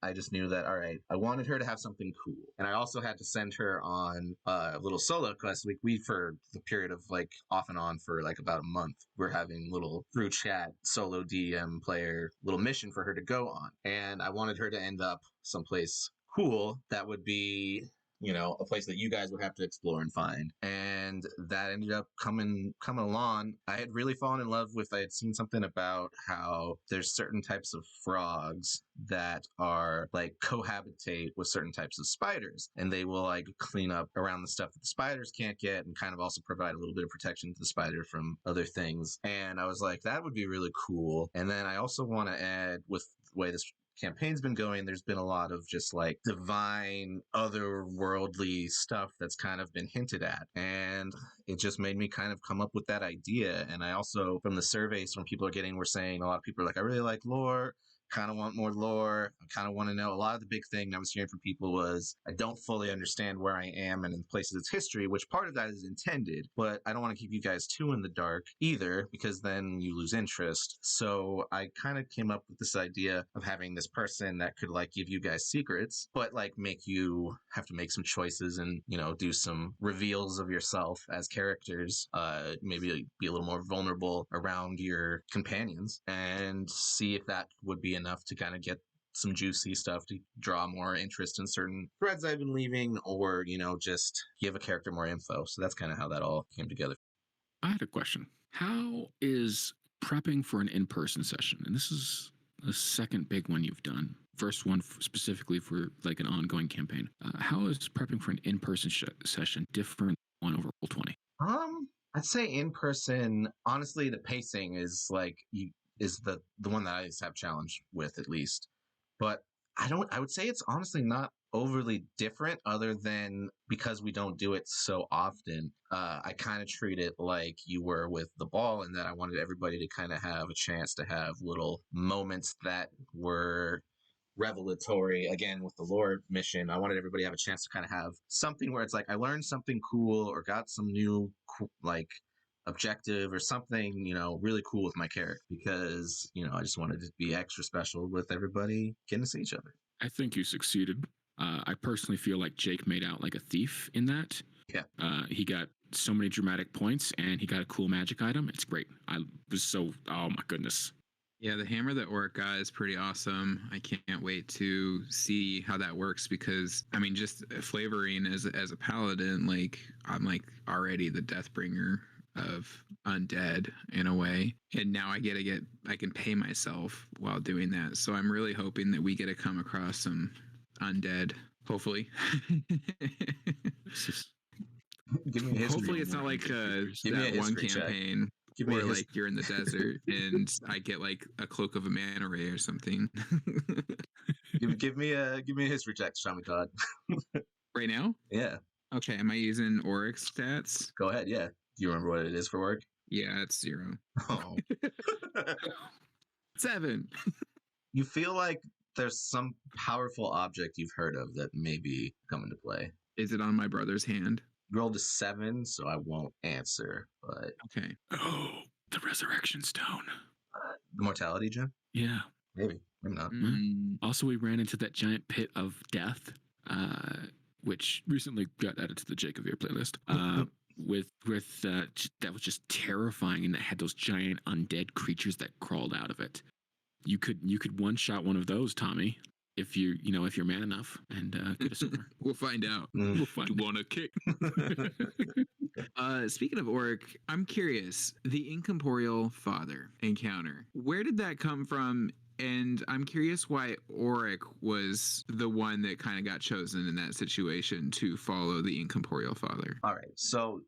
I just knew that, all right, I wanted her to have something cool. And I also had to send her on a little solo quest. We for the period of off and on for about a month, we're having little through chat solo DM player little mission for her to go on. And I wanted her to end up someplace cool that would be, a place that you guys would have to explore and find. And that ended up coming along. I had really fallen in love with, I had seen something about how there's certain types of frogs that are cohabitate with certain types of spiders, and they will clean up around the stuff that the spiders can't get and kind of also provide a little bit of protection to the spider from other things. And I was like, that would be really cool. And then I also want to add, with the way this campaign's been going, there's been a lot of just divine otherworldly stuff that's kind of been hinted at, and it just made me kind of come up with that idea. And I also, from the surveys from people we're saying, a lot of people are like, I really like lore, kind of want more lore, I kind of want to know. A lot of the big thing I was hearing from people was, I don't fully understand where I am and in places it's history, which part of that is intended, but I don't want to keep you guys too in the dark either, because then you lose interest. So I kind of came up with this idea of having this person that could give you guys secrets, but make you have to make some choices and do some reveals of yourself as characters, maybe be a little more vulnerable around your companions, and see if that would be enough to kind of get some juicy stuff to draw more interest in certain threads I've been leaving, or just give a character more info. So that's kind of how that all came together. I had a question. How is prepping for an in-person session, and this is the second big one you've done, first one specifically for an ongoing campaign, how is prepping for an in-person session different than one over Roll20? I'd say in person, honestly, the pacing is is the one that I just have challenge with, at least. But I would say it's honestly not overly different, other than because we don't do it so often. I kind of treat it like you were with the ball, in that I wanted everybody to kind of have a chance to have little moments that were revelatory. Again, with the lore mission, I wanted everybody to have a chance to kind of have something where it's I learned something cool, or got some new objective or something, really cool with my character, because, I just wanted to be extra special with everybody getting to see each other. I think you succeeded. I personally feel like Jake made out like a thief in that. Yeah. He got so many dramatic points, and he got a cool magic item. It's great. I was oh my goodness. Yeah, the hammer that Oric got is pretty awesome. I can't wait to see how that works, because just flavoring as a paladin, I'm already the Deathbringer of undead in a way, and now I can pay myself while doing that. So I'm really hoping that we get to come across some undead, hopefully. Give me a history. Hopefully it's not that one campaign where you're in the desert and I get a cloak of a manta ray or something. give me a history check, Todd. Right now? Yeah. Okay, am I using Oryx stats? Go ahead, yeah. Do you remember what it is for work? Yeah, it's 0. Oh. 7. You feel like there's some powerful object you've heard of that may be come into play. Is it on my brother's hand? You rolled a 7, so I won't answer. But Okay. Oh, the resurrection stone. the mortality gem? Yeah. Maybe not. Mm, Also, we ran into that giant pit of death, which recently got added to the Jake of Ear playlist. That was just terrifying, and it had those giant undead creatures that crawled out of it. You could one shot one of those, Tommy, if you're man enough, and get us somewhere. We'll find out. Mm. We'll find You want a kick? Speaking of Auric, I'm curious. The incorporeal father encounter. Where did that come from? And I'm curious why Auric was the one that kind of got chosen in that situation to follow the incorporeal father. All right. So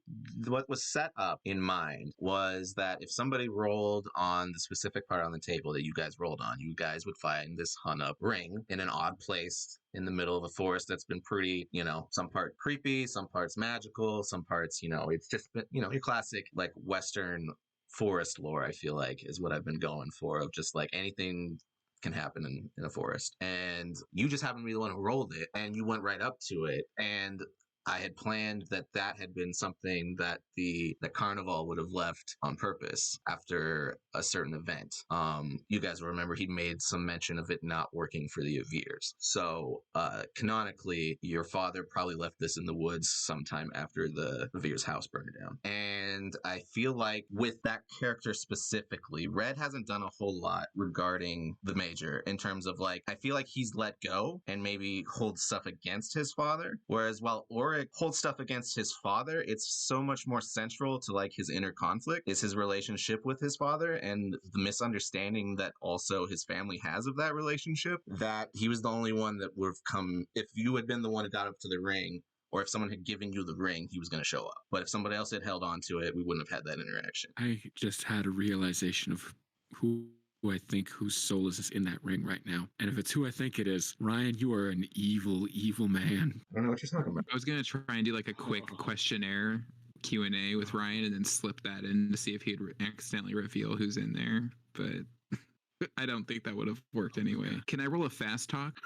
what was set up in mind was that if somebody rolled on the specific part on the table that you guys rolled on, you guys would find this hung up ring in an odd place in the middle of a forest that's been pretty, some part creepy, some parts magical, some parts, it's just been, your classic like Western forest lore, I feel like, is what I've been going for, of just like anything can happen in a forest. And you just happened to be the one who rolled it, and you went right up to it. And I had planned that had been something that the Carnival would have left on purpose after a certain event. You guys will remember he made some mention of it not working for the Avirs. So canonically, your father probably left this in the woods sometime after the Avir's house burned down. And I feel like with that character specifically, Red hasn't done a whole lot regarding the Major in terms of like, I feel like he's let go and maybe holds stuff against his father. Whereas while Auric holds stuff against his father, it's so much more central to like his inner conflict is his relationship with his father and the misunderstanding that also his family has of that relationship, that he was the only one that would have come. If you had been the one who got up to the ring, or if someone had given you the ring, he was going to show up. But if somebody else had held on to it, we wouldn't have had that interaction. I just had a realization of who I think whose soul is in that ring right now. And if it's who I think it is, Ryan, you are an evil, evil man. I don't know what you're talking about. I was going to try and do like a quick questionnaire Q&A with Ryan and then slip that in to see if he'd accidentally reveal who's in there. But I don't think that would have worked anyway. Can I roll a fast talk?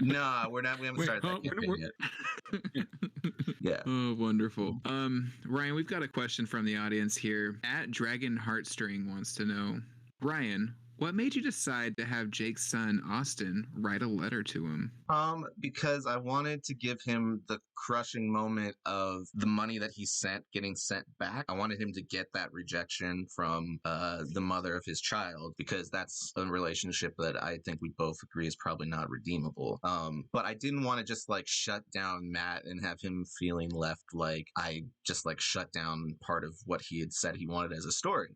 No, we haven't started that campaign yet. Yeah. Oh, wonderful. Ryan, we've got a question from the audience here. At Dragon Heartstring wants to know, Ryan, what made you decide to have Jake's son, Austin, write a letter to him? Because I wanted to give him the crushing moment of the money that he sent getting sent back. I wanted him to get that rejection from the mother of his child, because that's a relationship that I think we both agree is probably not redeemable. But I didn't want to just like shut down Matt and have him feeling left like I just like shut down part of what he had said he wanted as a story.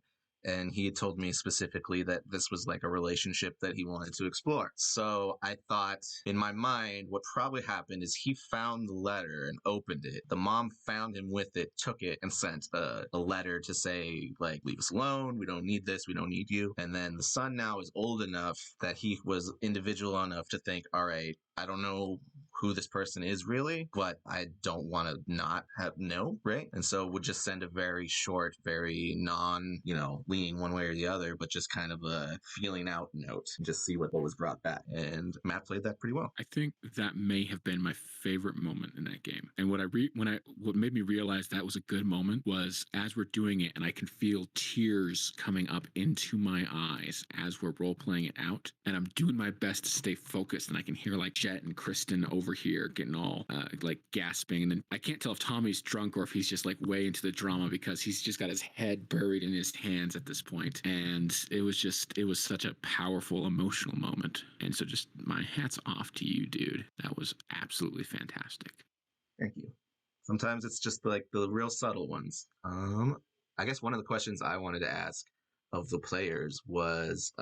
And he had told me specifically that this was like a relationship that he wanted to explore. So I thought in my mind, what probably happened is he found the letter and opened it. The mom found him with it, took it, and sent a letter to say, like, leave us alone. We don't need this. We don't need you. And then the son now is old enough that he was individual enough to think, all right, I don't know who this person is really, but I don't want to not know, right? And so would just send a very short, very leaning one way or the other, but just kind of a feeling out note and just see what was brought back. And Matt played that pretty well. I think that may have been my favorite moment in that game. And what made me realize that was a good moment was as we're doing it and I can feel tears coming up into my eyes as we're role playing it out. And I'm doing my best to stay focused, and I can hear like Jet and Kristen over here getting all like gasping. And then I can't tell if Tommy's drunk or if he's just like way into the drama because he's just got his head buried in his hands at this point. And it was such a powerful emotional moment. And so just my hat's off to you, dude. That was absolutely fantastic. Thank you. Sometimes it's just like the real subtle ones. I guess one of the questions I wanted to ask of the players was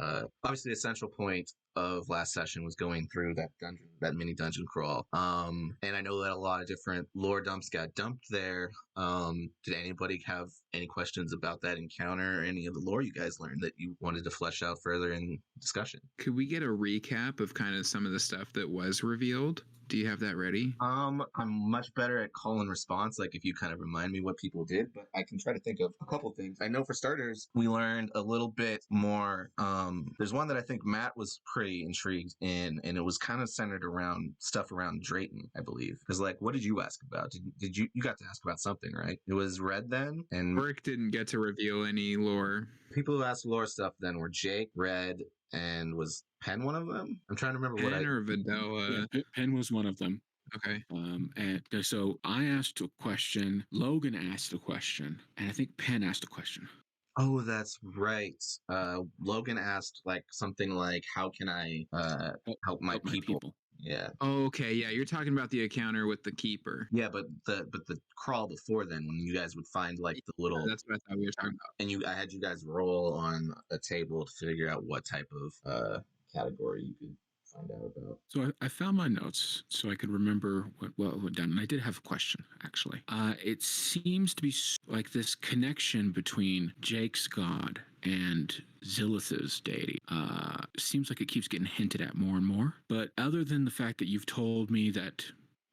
obviously the central point of last session was going through that dungeon, that mini dungeon crawl. And I know that a lot of different lore dumps got dumped there. Did anybody have any questions about that encounter or any of the lore you guys learned that you wanted to flesh out further in discussion? Could we get a recap of kind of some of the stuff that was revealed? Do you have that ready? I'm much better at call and response, like if you kind of remind me what people did, but I can try to think of a couple things. I know for starters, we learned a little bit more. There's one that I think Matt was pretty intrigued in, and it was kind of centered around stuff around Drayton, I believe. Because, like, what did you ask about? Did you got to ask about something, right? It was Red then, and Rick didn't get to reveal any lore. people who asked lore stuff then were Jake, Red, and was Penn one of them? I'm trying to remember what Penn or Videla? Yeah, Penn was one of them. Okay. And so I asked a question, Logan asked a question, and I think Penn asked a question. Oh, that's right. Logan asked like something like, "How can I help my people?" Yeah. Oh, okay. Yeah, you're talking about the encounter with the keeper. Yeah, but the crawl before then, when you guys would find like the little, That's what I thought we were talking about. and I had you guys roll on a table to figure out what type of category you could find out about. So I found my notes so I could remember what went down. And I did have a question, actually. It seems to be like this connection between Jake's god and Zilith's deity. Seems like it keeps getting hinted at more and more. But other than the fact that you've told me that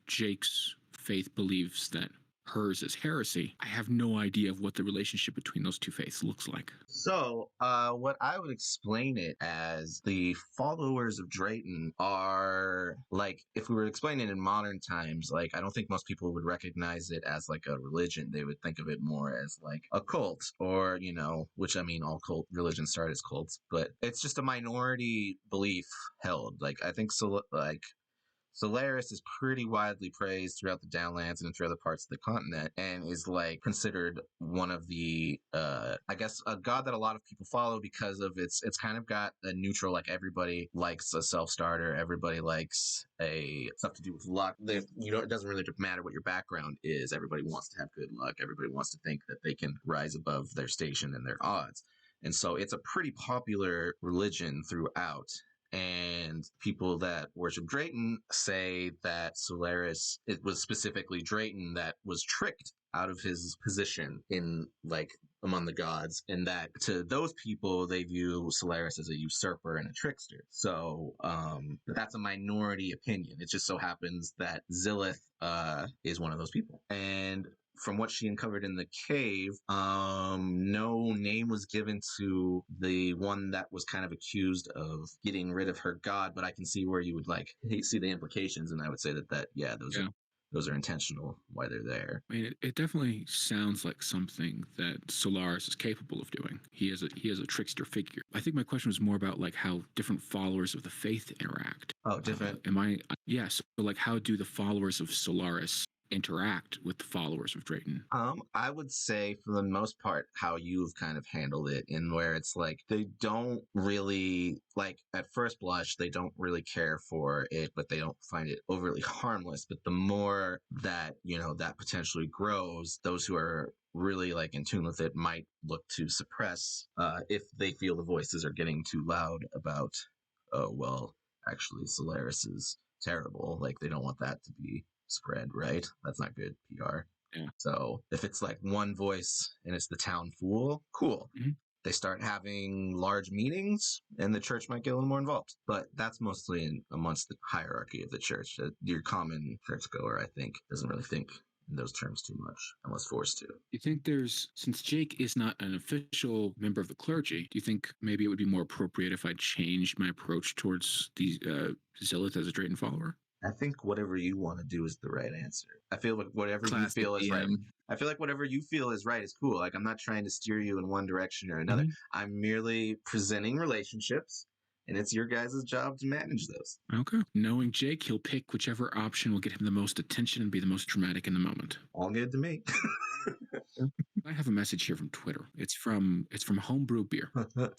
Jake's faith believes that hers is heresy, I have no idea of what the relationship between those two faiths looks like. So, what I would explain it as, the followers of Drayton are like, if we were explaining it in modern times, like, I don't think most people would recognize it as like a religion. They would think of it more as like a cult, or, which, I mean, all cult religions start as cults, but it's just a minority belief held. Like, I think so, like, Solaris is pretty widely praised throughout the Downlands and through other parts of the continent, and is like considered one of the, I guess, a god that a lot of people follow because of it's kind of got a neutral, like everybody likes a self-starter, everybody likes a stuff to do with luck. It doesn't really matter what your background is. Everybody wants to have good luck. Everybody wants to think that they can rise above their station and their odds. And so it's a pretty popular religion throughout. And people that worship Drayton say that Solaris, it was specifically Drayton that was tricked out of his position in, like, among the gods, and that to those people, they view Solaris as a usurper and a trickster. So that's a minority opinion. It just so happens that Zilith is one of those people. And from what she uncovered in the cave, no name was given to the one that was kind of accused of getting rid of her god, but I can see where you would like see the implications, and I would say that those are intentional why they're there. I mean, it definitely sounds like something that Solaris is capable of doing. He is a trickster figure. I think my question was more about like how different followers of the faith interact. Oh, different. Yes. So like, how do the followers of Solaris interact with the followers of Drayton? I would say for the most part how you've kind of handled it, in where it's like they don't really, like, at first blush they don't really care for it, but they don't find it overly harmless. But the more that that potentially grows, those who are really like in tune with it might look to suppress if they feel the voices are getting too loud about, oh well, actually Solaris is terrible. Like, they don't want that to be spread, right? That's not good PR. Yeah. So if it's like one voice and it's the town fool, cool. Mm-hmm. They start having large meetings and the church might get a little more involved. But that's mostly amongst the hierarchy of the church. Your common churchgoer, I think, doesn't really think in those terms too much unless forced to. You think since Jake is not an official member of the clergy, do you think maybe it would be more appropriate if I changed my approach towards the Zilith as a Drayton follower? I think whatever you want to do is the right answer. I feel like whatever you feel is right. I feel like whatever you feel is right is cool. Like, I'm not trying to steer you in one direction or another. Mm-hmm. I'm merely presenting relationships, and it's your guys' job to manage those. Okay. Knowing Jake, he'll pick whichever option will get him the most attention and be the most dramatic in the moment. All good to me. I have a message here from Twitter. It's from Homebrew Beer,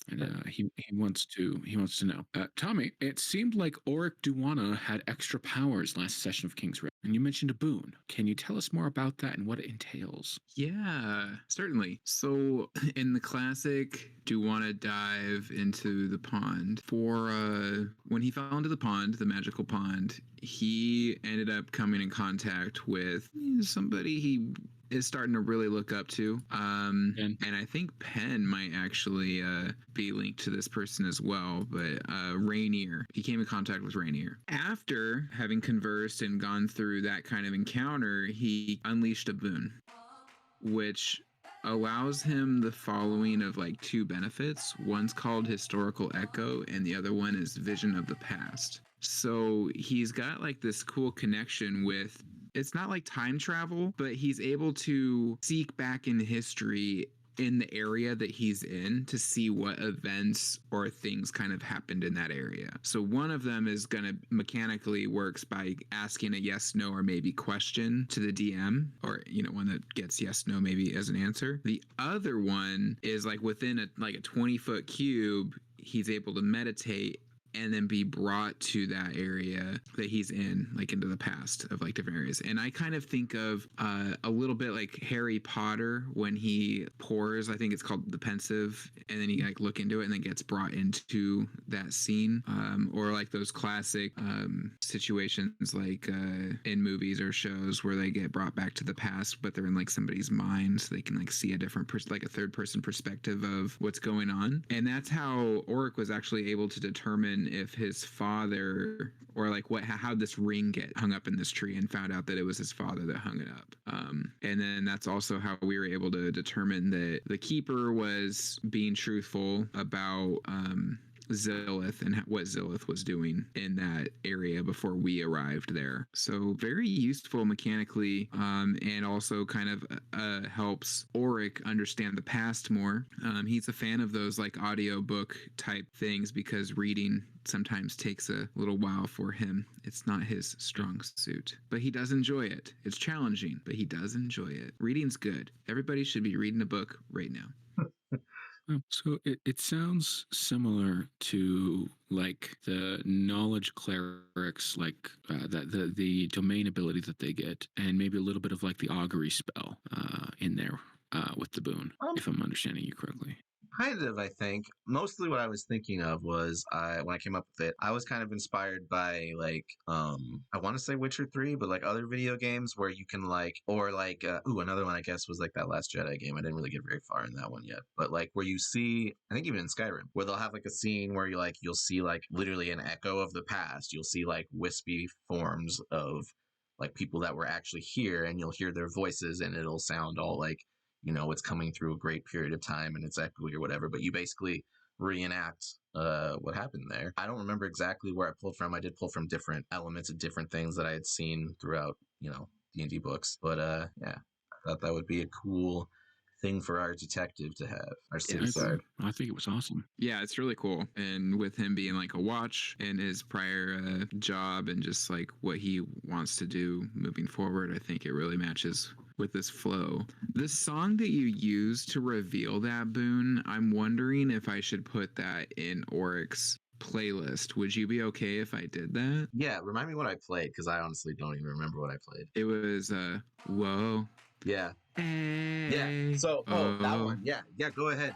and he wants to know. Tommy, it seemed like Auric Duwana had extra powers last session of King's Raid. And you mentioned a boon. Can you tell us more about that and what it entails? Yeah, certainly. So in the classic, do want to dive into the pond. For when he fell into the pond, the magical pond, he ended up coming in contact with somebody he is starting to really look up to. And I think Penn might actually be linked to this person as well, but Rainier. He came in contact with Rainier. After having conversed and gone through that kind of encounter, he unleashed a boon, which allows him the following of like two benefits. One's called Historical Echo, and the other one is Vision of the Past. So he's got like this cool connection with, it's not like time travel, but he's able to seek back in history in the area that he's in to see what events or things kind of happened in that area. So one of them is going to mechanically works by asking a yes, no, or maybe question to the DM, or, one that gets yes, no, maybe as an answer. The other one is like within a 20-foot cube, he's able to meditate and then be brought to that area that he's in, like into the past of like different areas. And I kind of think of a little bit like Harry Potter when he pours, I think it's called the pensive, and then you like look into it and then gets brought into that scene. Or like those classic situations like in movies or shows where they get brought back to the past, but they're in like somebody's mind, so they can like see a different like a third person perspective of what's going on. And that's how Oric was actually able to determine if his father, or like how this ring get hung up in this tree, and found out that it was his father that hung it up. And then that's also how we were able to determine that the keeper was being truthful about Zilith and what Zilith was doing in that area before we arrived there. So very useful mechanically, and also kind of helps Oric understand the past more. He's a fan of those like audiobook type things because reading sometimes takes a little while for him. It's not his strong suit, but he does enjoy it. It's challenging, but he does enjoy it. Reading's good. Everybody should be reading a book right now. So it sounds similar to like the knowledge clerics, like the domain ability that they get, and maybe a little bit of like the augury spell in there with the boon, if I'm understanding you correctly. Kind of, I think. Mostly what I was thinking of was when I came up with it, I was kind of inspired by like I want to say Witcher 3, but like other video games where you can like, or like another one I guess was like that Last Jedi game. I didn't really get very far in that one yet, but like where you see, I think even in Skyrim, where they'll have like a scene where you'll see like literally an echo of the past. You'll see like wispy forms of like people that were actually here, and you'll hear their voices, and it'll sound all like, it's coming through a great period of time and it's echoey or whatever, but you basically reenact what happened there. I don't remember exactly where I pulled from. I did pull from different elements of different things that I had seen throughout, D&D books. But yeah, I thought that would be a cool thing for our detective to have, our suicide. I think it was awesome. Yeah, it's really cool. And with him being like a watch in his prior job and just like what he wants to do moving forward, I think it really matches with this flow. The song that you used to reveal that boon, I'm wondering if I should put that in Oric's playlist. Would you be okay if I did that? Yeah, remind me what I played, because I honestly don't even remember what I played. It was Whoa. Yeah. Hey. Yeah. So, that one. Yeah. Go ahead.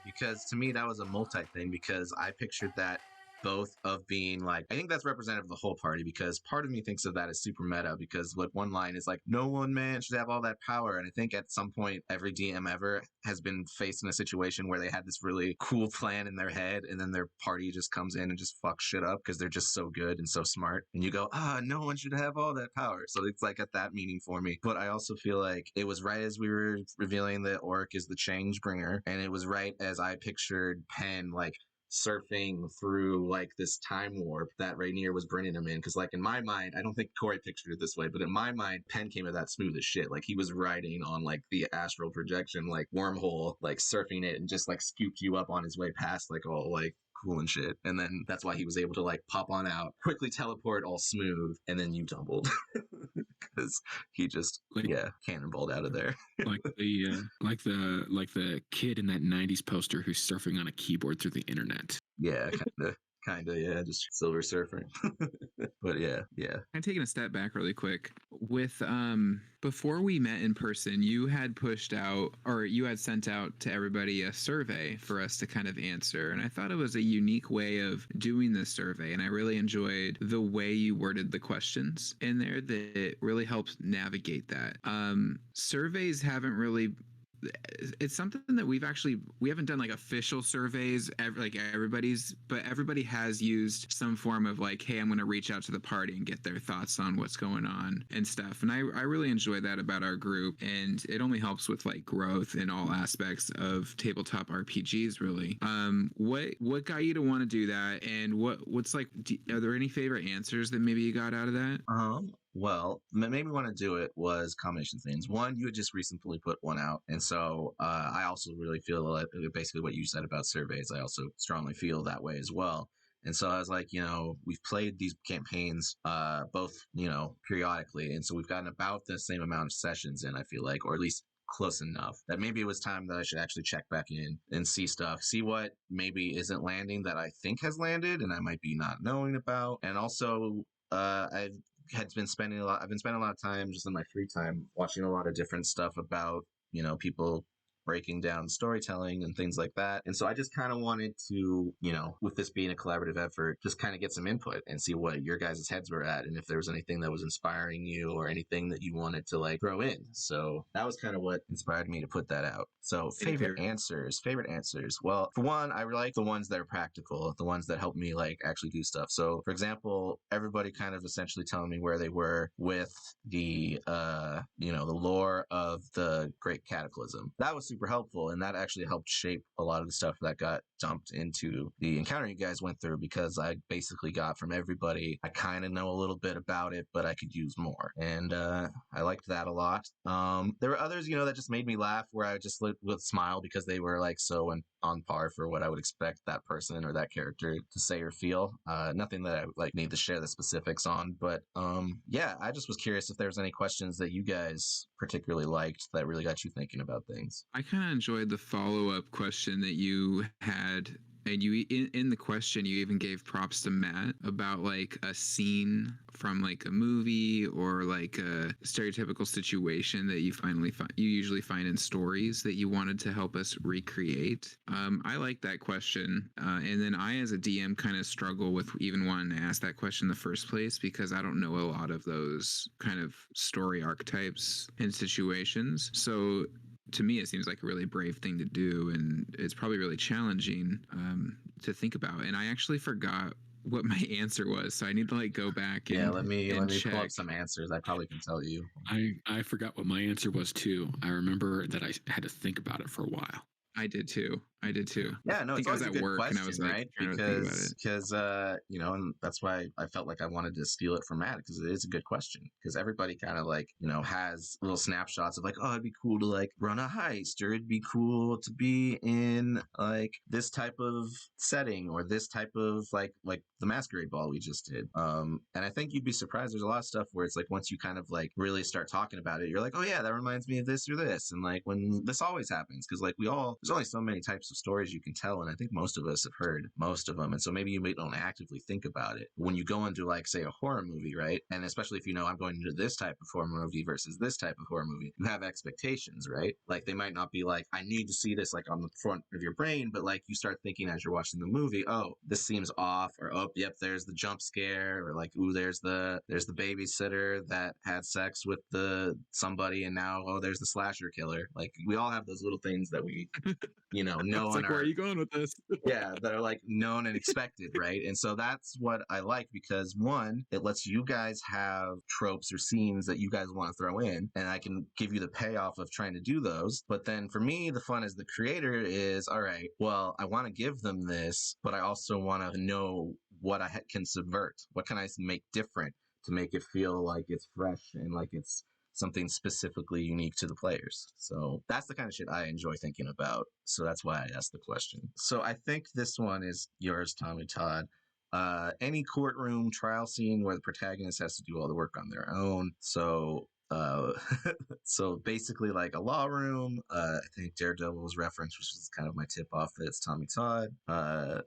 Because to me, that was a multi thing, because I pictured that both of being like, I think that's representative of the whole party, because part of me thinks of that as super meta, because what one line is like, no one man should have all that power. And I think at some point, every DM ever has been faced in a situation where they had this really cool plan in their head, and then their party just comes in and just fucks shit up because they're just so good and so smart. And you go, no one should have all that power. So it's like at that meaning for me. But I also feel like it was right as we were revealing that Oric is the change bringer, and it was right as I pictured Penn like surfing through like this time warp that Rainier was bringing him in. Because like in my mind, I don't think Corey pictured it this way, but in my mind, Penn came at that smooth as shit. Like he was riding on like the astral projection like wormhole, like surfing it, and just like scooped you up on his way past, like all like cool and shit. And then that's why he was able to like pop on out, quickly teleport all smooth, and then you tumbled because he just cannonballed out of there. like the kid in that 90s poster who's surfing on a keyboard through the internet. Yeah, kind of, yeah, just Silver Surfer. But yeah. I'm taking a step back really quick. with before we met in person, you had pushed out, or you had sent out to everybody a survey for us to kind of answer, and I thought it was a unique way of doing this survey, and I really enjoyed the way you worded the questions in there that really helps navigate that. Surveys haven't really, it's something that we haven't done like official surveys like everybody's, but everybody has used some form of like, hey, I'm going to reach out to the party and get their thoughts on what's going on and stuff. And I really enjoy that about our group, and it only helps with like growth in all aspects of tabletop RPGs, really. What got you to want to do that, and what's like, are there any favorite answers that maybe you got out of that? Well, made me want to do it was combination things. One, you had just recently put one out, and so I also really feel like basically what you said about surveys. I also strongly feel that way as well. And so I was like, we've played these campaigns both, periodically, and so we've gotten about the same amount of sessions in, I feel like, or at least close enough that maybe it was time that I should actually check back in and see what maybe isn't landing that I think has landed and I might be not knowing about. And also, I've been spending a lot of time just in my free time watching a lot of different stuff about, people breaking down storytelling and things like that. And so I just kind of wanted to, with this being a collaborative effort, just kind of get some input and see what your guys' heads were at and if there was anything that was inspiring you or anything that you wanted to like throw in. So that was kind of what inspired me to put that out. So favorite answers. Well, for one, I like the ones that are practical, the ones that help me like actually do stuff. So for example, everybody kind of essentially telling me where they were with the, the lore of the Great Cataclysm. That was super helpful, and that actually helped shape a lot of the stuff that got dumped into the encounter you guys went through, because I basically got from everybody, I kind of know a little bit about it, but I could use more, and I liked that a lot. There were others, that just made me laugh, where I just would smile because they were like so on par for what I would expect that person or that character to say or feel. Nothing that I like need to share the specifics on, but yeah, I just was curious if there was any questions that you guys particularly liked that really got you thinking about things. I kind of enjoyed the follow-up question that you had, and you in the question you even gave props to Matt about like a scene from like a movie or like a stereotypical situation that you usually find in stories that you wanted to help us recreate. I like that question, and then I as a DM kind of struggle with even wanting to ask that question in the first place because I don't know a lot of those kind of story archetypes and situations. So to me, it seems like a really brave thing to do, and it's probably really challenging to think about. And I actually forgot what my answer was, so I need to like go back and let me check. pull up some answers. I probably can tell you. I forgot what my answer was too. I remember that I had to think about it for a while. I did too. Yeah, no, I it's think I was always a at good work question, and I was like, right? trying to think about it. Because and that's why I felt like I wanted to steal it from Matt, because it is a good question. Because everybody kind of like, has little snapshots of like, oh, it'd be cool to like run a heist, or it'd be cool to be in like this type of setting, or this type of like the Masquerade Ball we just did. And I think you'd be surprised. There's a lot of stuff where it's like once you kind of like really start talking about it, you're like, oh yeah, that reminds me of this or this, and like when this always happens, because like there's only so many types of stories you can tell, and I think most of us have heard most of them, and so maybe you don't actively think about it when you go into like say a horror movie, right? And especially if I'm going into this type of horror movie versus this type of horror movie, you have expectations, right? Like they might not be like, I need to see this like on the front of your brain, but like you start thinking as you're watching the movie, oh, this seems off, or oh, yep, there's the jump scare, or like, ooh, there's the babysitter that had sex with somebody, and now, oh, there's the slasher killer. Like we all have those little things that we know It's like, where are you going with this? yeah, that are like known and expected, right? And so that's what I like, because one, it lets you guys have tropes or scenes that you guys want to throw in, and I can give you the payoff of trying to do those. But then for me, the fun as the creator is, all right, well, I want to give them this, but I also want to know what I can subvert. What can I make different to make it feel like it's fresh and like it's something specifically unique to the players. So that's the kind of shit I enjoy thinking about. So that's why I asked the question. So I think this one is yours, Tommy Todd. Any courtroom trial scene where the protagonist has to do all the work on their own. So so basically like a law room. I think Daredevil was referenced, which was kind of my tip off that it's Tommy Todd.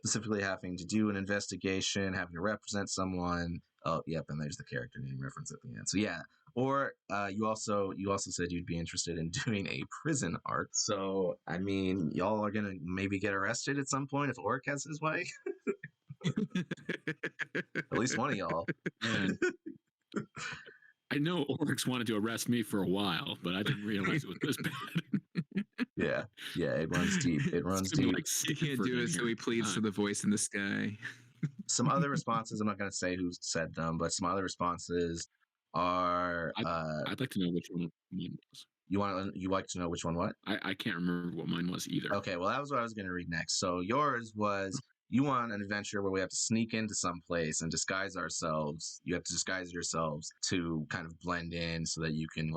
Specifically having to do an investigation, having to represent someone. Oh, yep, and there's the character name reference at the end. So yeah, Or you also said you'd be interested in doing a prison arc. So I mean, y'all are gonna maybe get arrested at some point if Orc has his way. At least one of y'all. And I know orcs wanted to arrest me for a while, but I didn't realize it was this bad. Yeah, it runs deep. It runs deep. Like He can't do it, so he pleads to the voice in the sky. Some other responses, I'm not going to say who said them, but some other responses are. I'd like to know which one mine was. You like to know which one? What? I can't remember what mine was either. Okay, well that was what I was going to read next. So yours was you want an adventure where we have to sneak into some place and disguise ourselves. You have to disguise yourselves to kind of blend in so that you can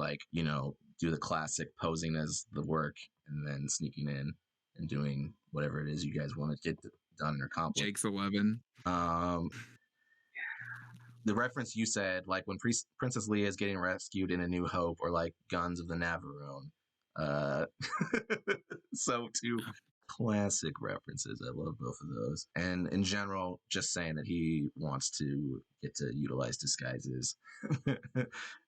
do the classic posing as the work and then sneaking in and doing whatever it is you guys want to get done or accomplished. Jake's 11. The reference you said, like when Princess Leia is getting rescued in A New Hope, or like Guns of the Navarone. So two classic references. I love both of those. And in general, just saying that he wants to get to utilize disguises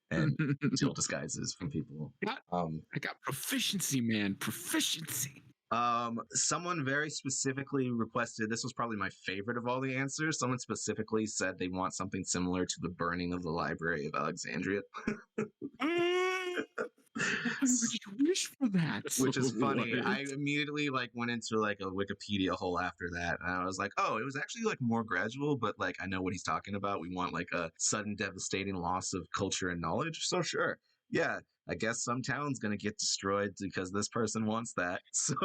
and steal disguises from people. I got proficiency, man. Proficiency. Someone very specifically requested, this was probably my favorite of all the answers. Someone specifically said they want something similar to the burning of the Library of Alexandria. Why would you wish for that? Which is funny. I immediately went into a Wikipedia hole after that, and I was like, oh, it was actually more gradual, but I know what he's talking about. We want a sudden devastating loss of culture and knowledge. So sure. Yeah, I guess some town's gonna get destroyed because this person wants that. So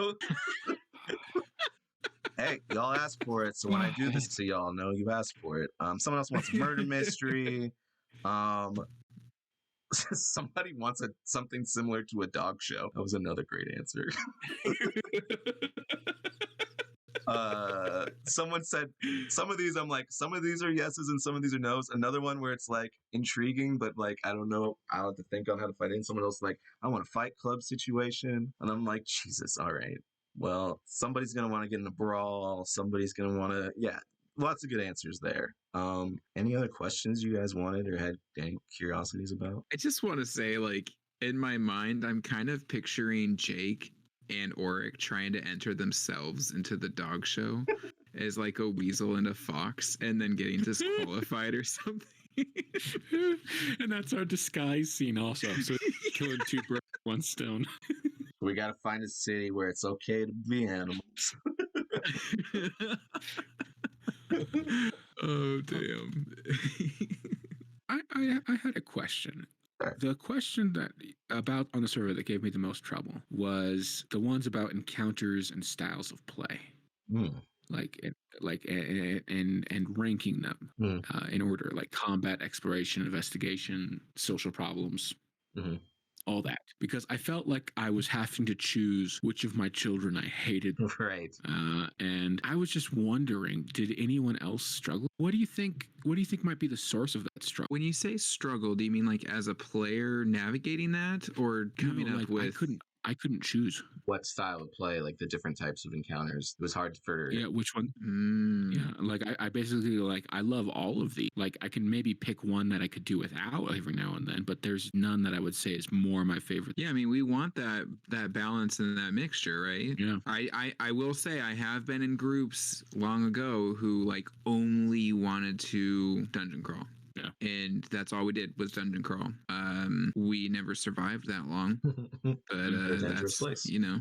hey, y'all asked for it. So when I do this to y'all, know you asked for it. Someone else wants a murder mystery. Somebody wants something similar to a dog show. That was another great answer. Someone said some of these, I'm like, some of these are yeses and some of these are nos. Another one where it's intriguing, but I don't know. I'll have to think on how to fight in. Someone else I want a Fight Club situation. And I'm like, Jesus, all right. Well, somebody's going to want to get in a brawl. Somebody's going to want to, lots of good answers there. Any other questions you guys wanted or had any curiosities about? I just want to say, in my mind, I'm kind of picturing Jake and Oric trying to enter themselves into the dog show as a weasel and a fox, and then getting disqualified or something. And that's our disguise scene also. So killing two birds with one stone. We got to find a city where it's okay to be animals. Oh, damn. I had a question. The question that about on the survey that gave me the most trouble was the ones about encounters and styles of play, and ranking them in order, combat, exploration, investigation, social problems, all that. Because I felt like I was having to choose which of my children I hated. Right. And I was just wondering, did anyone else struggle? What do you think might be the source of that struggle? When you say struggle, do you mean as a player navigating that, or coming up with? I couldn't choose what style of play, the different types of encounters. It was hard for which one. Yeah, I basically I love all of these. I can maybe pick one that I could do without every now and then, but there's none that I would say is more my favorite. Yeah, I mean, we want that balance and that mixture, right? Yeah. I will say I have been in groups long ago who only wanted to dungeon crawl. Yeah. And that's all we did was dungeon crawl. We never survived that long. But that's place. Yeah,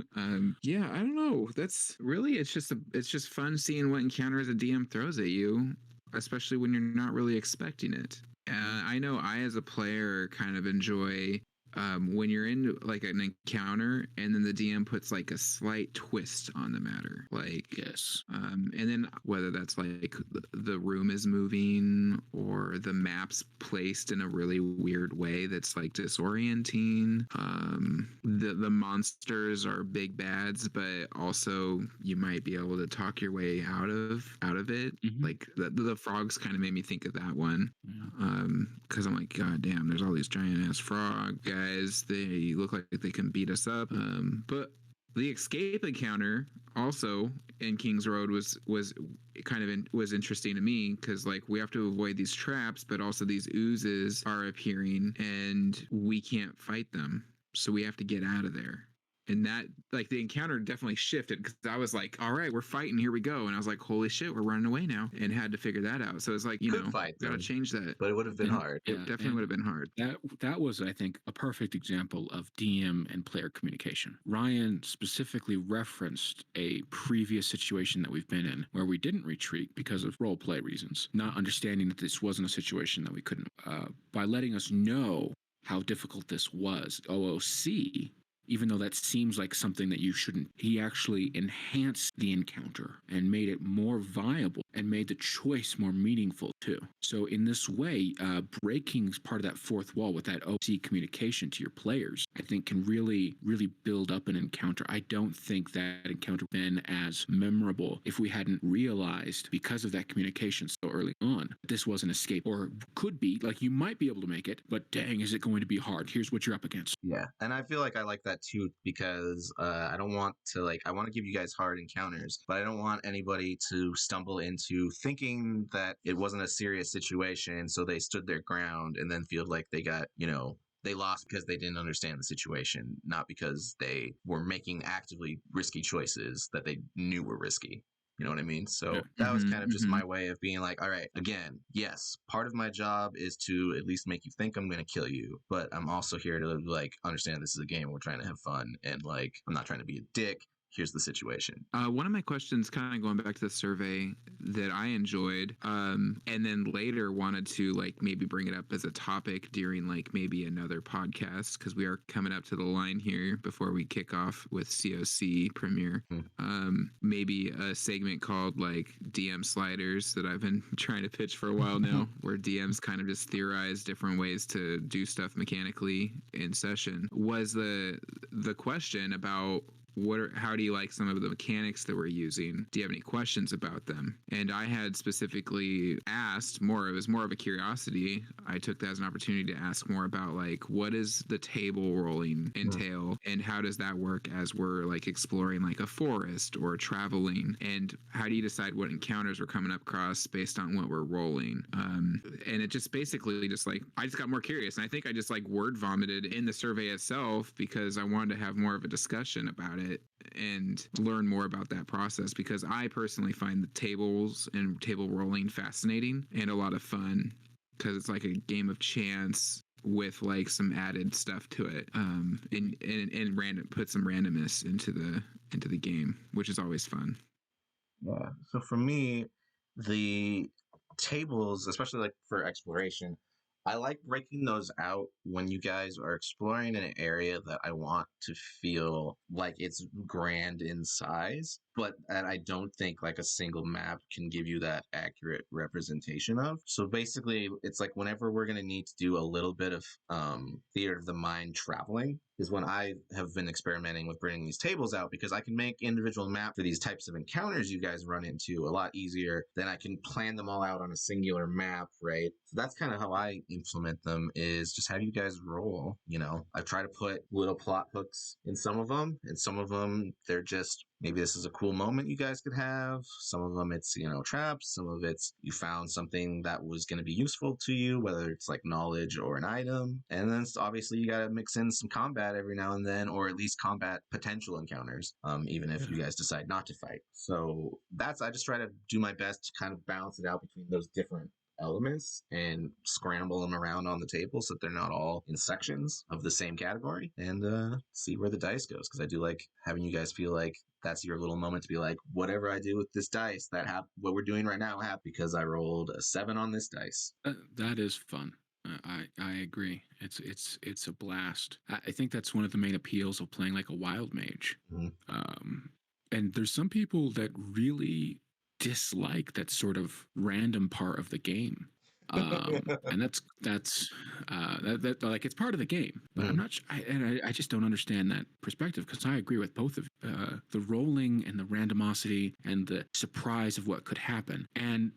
I don't know. That's really it's just fun seeing what encounters a DM throws at you, especially when you're not really expecting it. I know I as a player kind of enjoy when you're in an encounter and then the DM puts a slight twist on the matter, yes, and then whether that's the room is moving or the map's placed in a really weird way that's disorienting. The monsters are big bads, but also you might be able to talk your way out of it. The frogs kind of made me think of that one, because I'm like, god damn, there's all these giant ass frog guys. They look like they can beat us up, but The escape encounter also in King's Road was was interesting to me, because like we have to avoid these traps, but also these oozes are appearing and we can't fight them, so we have to get out of there. And that, like, the encounter definitely shifted, because I was like, all right, we're fighting, here we go. And I was like, holy shit, we're running away now, and had to figure that out. So it's like, you Could know, fight gotta them, change that. but it would have been hard. It definitely would have been hard. That was, I think, a perfect example of DM and player communication. Ryan specifically referenced a previous situation that we've been in where we didn't retreat because of role play reasons, not understanding that this wasn't a situation that we couldn't. By letting us know how difficult this was, OOC, even though that seems like something that you shouldn't, he actually enhanced the encounter and made it more viable and made the choice more meaningful too. So in this way, breaking part of that fourth wall with that OC communication to your players, I think can really, really build up an encounter. I don't think that encounter would have been as memorable if we hadn't realized, because of that communication so early on, this was an escape, or could be, like, you might be able to make it, but dang, is it going to be hard? Here's what you're up against. Yeah, and I feel like I like that too, because I don't want to, like, I want to give you guys hard encounters, but I don't want anybody to stumble into thinking that it wasn't a serious situation, so they stood their ground and then feel like they got, you know, they lost because they didn't understand the situation, not because they were making actively risky choices that they knew were risky. You know what I mean? So Yeah. that was kind of just my way of being like, all right, again, yes, part of my job is to at least make you think I'm going to kill you, but I'm also here to, like, understand this is a game. We're trying to have fun, and, like, I'm not trying to be a dick. Here's the situation. One of my questions, kind of going back to the survey, that I enjoyed, and then later wanted to, like, maybe bring it up as a topic during, like, maybe another podcast, because we are coming up to the line here before we kick off with COC premiere. Maybe a segment called, like, DM sliders that I've been trying to pitch for a while now, where DMs kind of just theorize different ways to do stuff mechanically in session. Was the question about how do you like some of the mechanics that we're using? Do you have any questions about them? And I had specifically asked more, it was more of a curiosity. I took that as an opportunity to ask more about, like, what does the table rolling entail, and how does that work as we're, like, exploring, like, a forest or traveling, and how do you decide what encounters we're coming up across based on what we're rolling? And it just basically just, like, I just got more curious, and I think I just, like, word vomited in the survey itself, because I wanted to have more of a discussion about it and learn more about that process, because I personally find the tables and table rolling fascinating and a lot of fun, because it's like a game of chance with, like, some added stuff to it, and random, put some randomness into the game, which is always fun. Yeah. So for me, the tables, especially, like, for exploration, I like breaking those out when you guys are exploring an area that I want to feel like it's grand in size, but that I don't think, like, a single map can give you that accurate representation of. So basically, it's like whenever we're going to need to do a little bit of theater of the mind traveling is when I have been experimenting with bringing these tables out, because I can make individual maps for these types of encounters you guys run into a lot easier than I can plan them all out on a singular map, right? So that's kind of how I implement them, is just have you guys roll. You know, I try to put little plot hooks in some of them, and some of them, they're just, maybe this is a cool moment you guys could have. Some of them, it's, you know, traps. Some of it's you found something that was going to be useful to you, whether it's like knowledge or an item. And then obviously you got to mix in some combat every now and then, or at least combat potential encounters, even if you guys decide not to fight. So I just try to do my best to kind of balance it out between those different elements and scramble them around on the table so that they're not all in sections of the same category, and see where the dice goes, because I do like having you guys feel like that's your little moment to be like, whatever I do with this dice, what we're doing right now happened because I rolled a 7 on this dice. That is fun. I agree. It's a blast. I think that's one of the main appeals of playing like a wild mage. And there's some people that really dislike that sort of random part of the game. And that's like, it's part of the game, but I'm not I just don't understand that perspective, because I agree with both of the rolling and the randomosity and the surprise of what could happen. And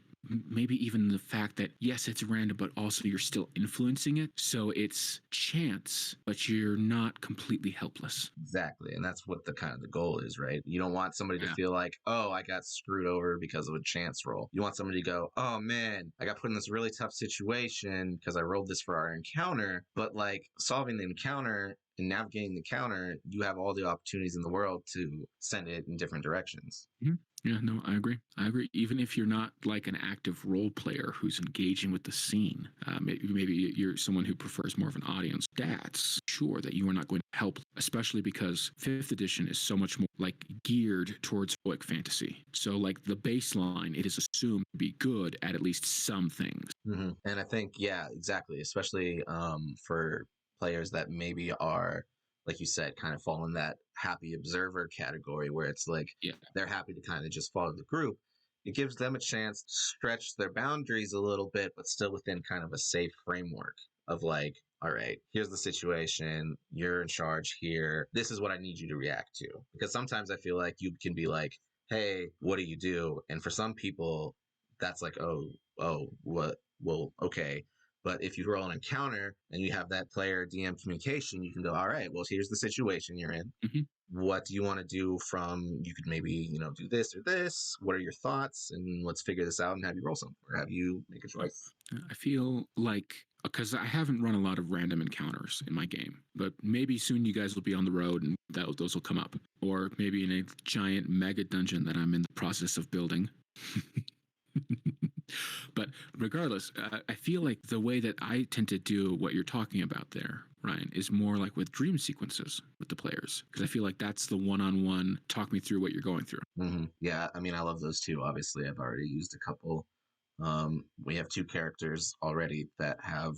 maybe even the fact that, yes, it's random, but also you're still influencing it. So it's chance, but you're not completely helpless. Exactly. And that's what the kind of the goal is, right? You don't want somebody to Yeah. feel like, oh, I got screwed over because of a chance roll. You want somebody to go, oh man, I got put in this really tough situation because I rolled this for our encounter. But like solving the encounter and navigating the encounter, you have all the opportunities in the world to send it in different directions. Yeah, no, I agree. I agree. Even if you're not like an active role player who's engaging with the scene, maybe you're someone who prefers more of an audience. That's sure that you are not going to help, especially because 5th edition is so much more like geared towards heroic fantasy. So like the baseline, it is assumed to be good at least some things. Mm-hmm. And I think, yeah, exactly. Especially for players that maybe are, like you said, kind of fall in that happy observer category where it's like they're happy to kind of just follow the group. It gives them a chance to stretch their boundaries a little bit, but still within kind of a safe framework of like, all right, here's the situation. You're in charge here. This is what I need you to react to. Because sometimes I feel like you can be like, hey, what do you do? And for some people, that's like, oh, what? Well, okay. But if you roll an encounter and you have that player DM communication, you can go, all right, well, here's the situation you're in. Mm-hmm. What do you want to do you could maybe, do this or this. What are your thoughts? And let's figure this out and have you roll something or have you make a choice. I feel like, because I haven't run a lot of random encounters in my game, but maybe soon you guys will be on the road and those will come up. Or maybe in a giant mega dungeon that I'm in the process of building. But regardless, I feel like the way that I tend to do what you're talking about there, Ryan, is more like with dream sequences with the players. Because I feel like that's the one-on-one, talk me through what you're going through. Mm-hmm. Yeah, I mean, I love those too. Obviously, I've already used a couple. We have 2 characters already that have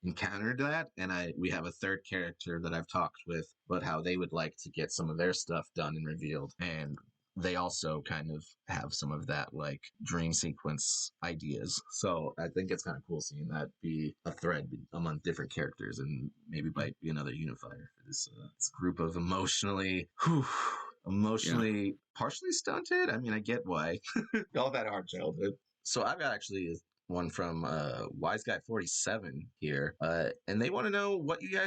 encountered that, and we have a 3rd character that I've talked with about how they would like to get some of their stuff done and revealed, and they also kind of have some of that like dream sequence ideas. So I think it's kind of cool seeing that be a thread among different characters, and maybe might be another unifier for this group of emotionally partially stunted. I mean, I get why. All that hard childhood. So I've got actually one from Wise Guy 47 here, and they want to know what your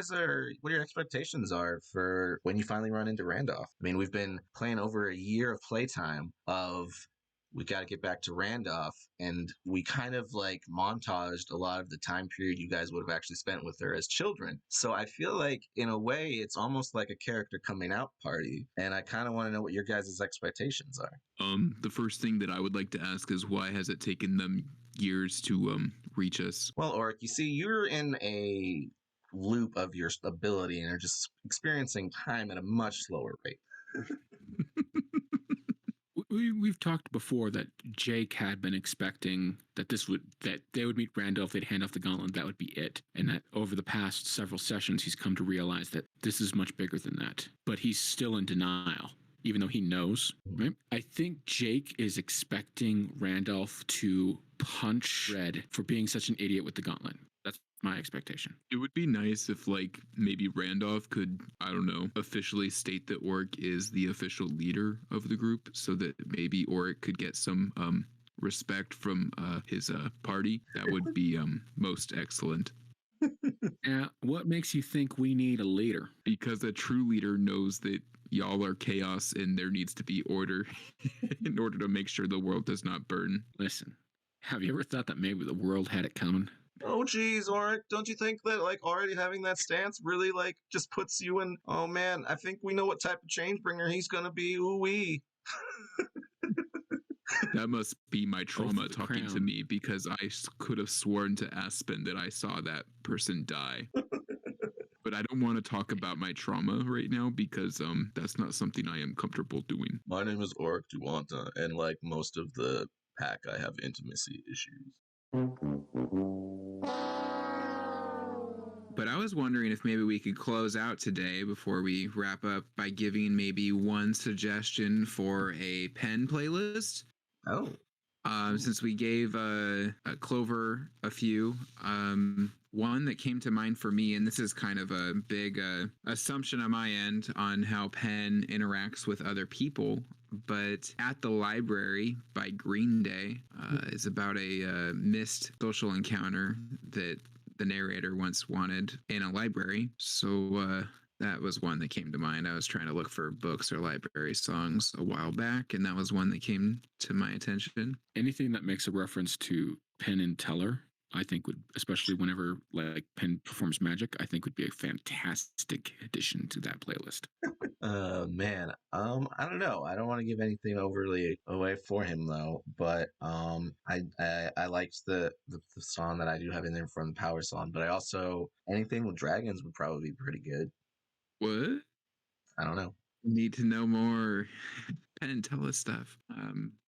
expectations are for when you finally run into Randolph. I mean, we've been playing over a year of playtime of we got to get back to Randolph, and we kind of like montaged a lot of the time period you guys would have actually spent with her as children. So I feel like in a way it's almost like a character coming out party, and I kind of want to know what your guys' expectations are. The first thing that I would like to ask is why has it taken them years to reach us? Well, Oric, you see, you're in a loop of your ability and are just experiencing time at a much slower rate. We've talked before that Jake had been expecting that they would meet Randolph, they'd hand off the gauntlet, that would be it. And that over the past several sessions, he's come to realize that this is much bigger than that. But he's still in denial, even though he knows, right? I think Jake is expecting Randolph to punch Red for being such an idiot with the gauntlet. That's my expectation. It would be nice if, like, maybe Randolph could, I don't know, officially state that Oric is the official leader of the group so that maybe Oric could get some respect from his party. That would be most excellent. What makes you think we need a leader? Because a true leader knows that y'all are chaos and there needs to be order in order to make sure the world does not burn. Listen, have you ever thought that maybe the world had it coming? Oh, geez, Oric, don't you think that, like, already having that stance really, like, just puts you in, oh, man, I think we know what type of change bringer he's gonna be, ooh-wee. That must be my trauma talking crown. to me, because I could have sworn to Aspen that I saw that person die. But I don't want to talk about my trauma right now because that's not something I am comfortable doing. My name is Oric Duwanta, and like most of the pack, I have intimacy issues. But I was wondering if maybe we could close out today before we wrap up by giving maybe one suggestion for a pen playlist. Oh. Since we gave Clover a few, one that came to mind for me, and this is kind of a big assumption on my end on how pen interacts with other people, but At the Library by Green Day is about a missed social encounter that the narrator once wanted in a library. So that was one that came to mind. I was trying to look for books or library songs a while back, and that was one that came to my attention. Anything that makes a reference to Penn and Teller, I think would, especially whenever like Penn performs magic, I think would be a fantastic addition to that playlist. Man, I don't know. I don't want to give anything overly away for him though, but I liked the song that I do have in there from the Power Song, but I also anything with dragons would probably be pretty good. What? I don't know. Need to know more Penn and Teller stuff.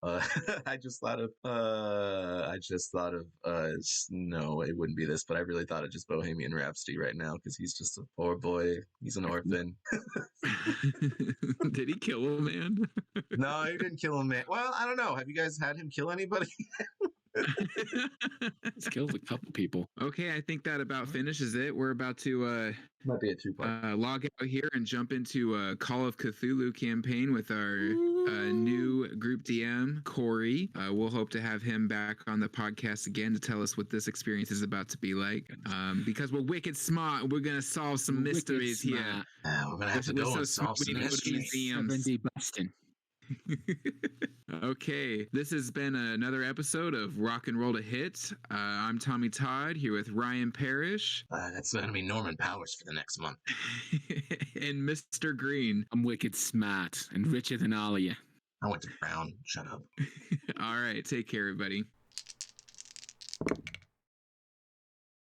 I just thought of no, it wouldn't be this, but I really thought of just Bohemian Rhapsody right now because he's just a poor boy. He's an orphan. Did he kill a man? No, he didn't kill him, man. Well, I don't know. Have you guys had him kill anybody? He's killed a couple people. Okay, I think that about finishes it. We're about to Might be a two-part. log out here and jump into a Call of Cthulhu campaign with our new group DM, Corey. We'll hope to have him back on the podcast again to tell us what this experience is about to be like. Because we're wicked smart. We're going to solve some mysteries here. We're going to have to go and solve some mysteries. Boston. Okay, this has been another episode of Rock and Roll to Hit. I'm Tommy Todd here with Ryan Parrish. That's going to be Norman Powers for the next month. And Mr. Green. I'm wicked smart and richer than all of you. I went to Brown. Shut up. All right, take care, everybody.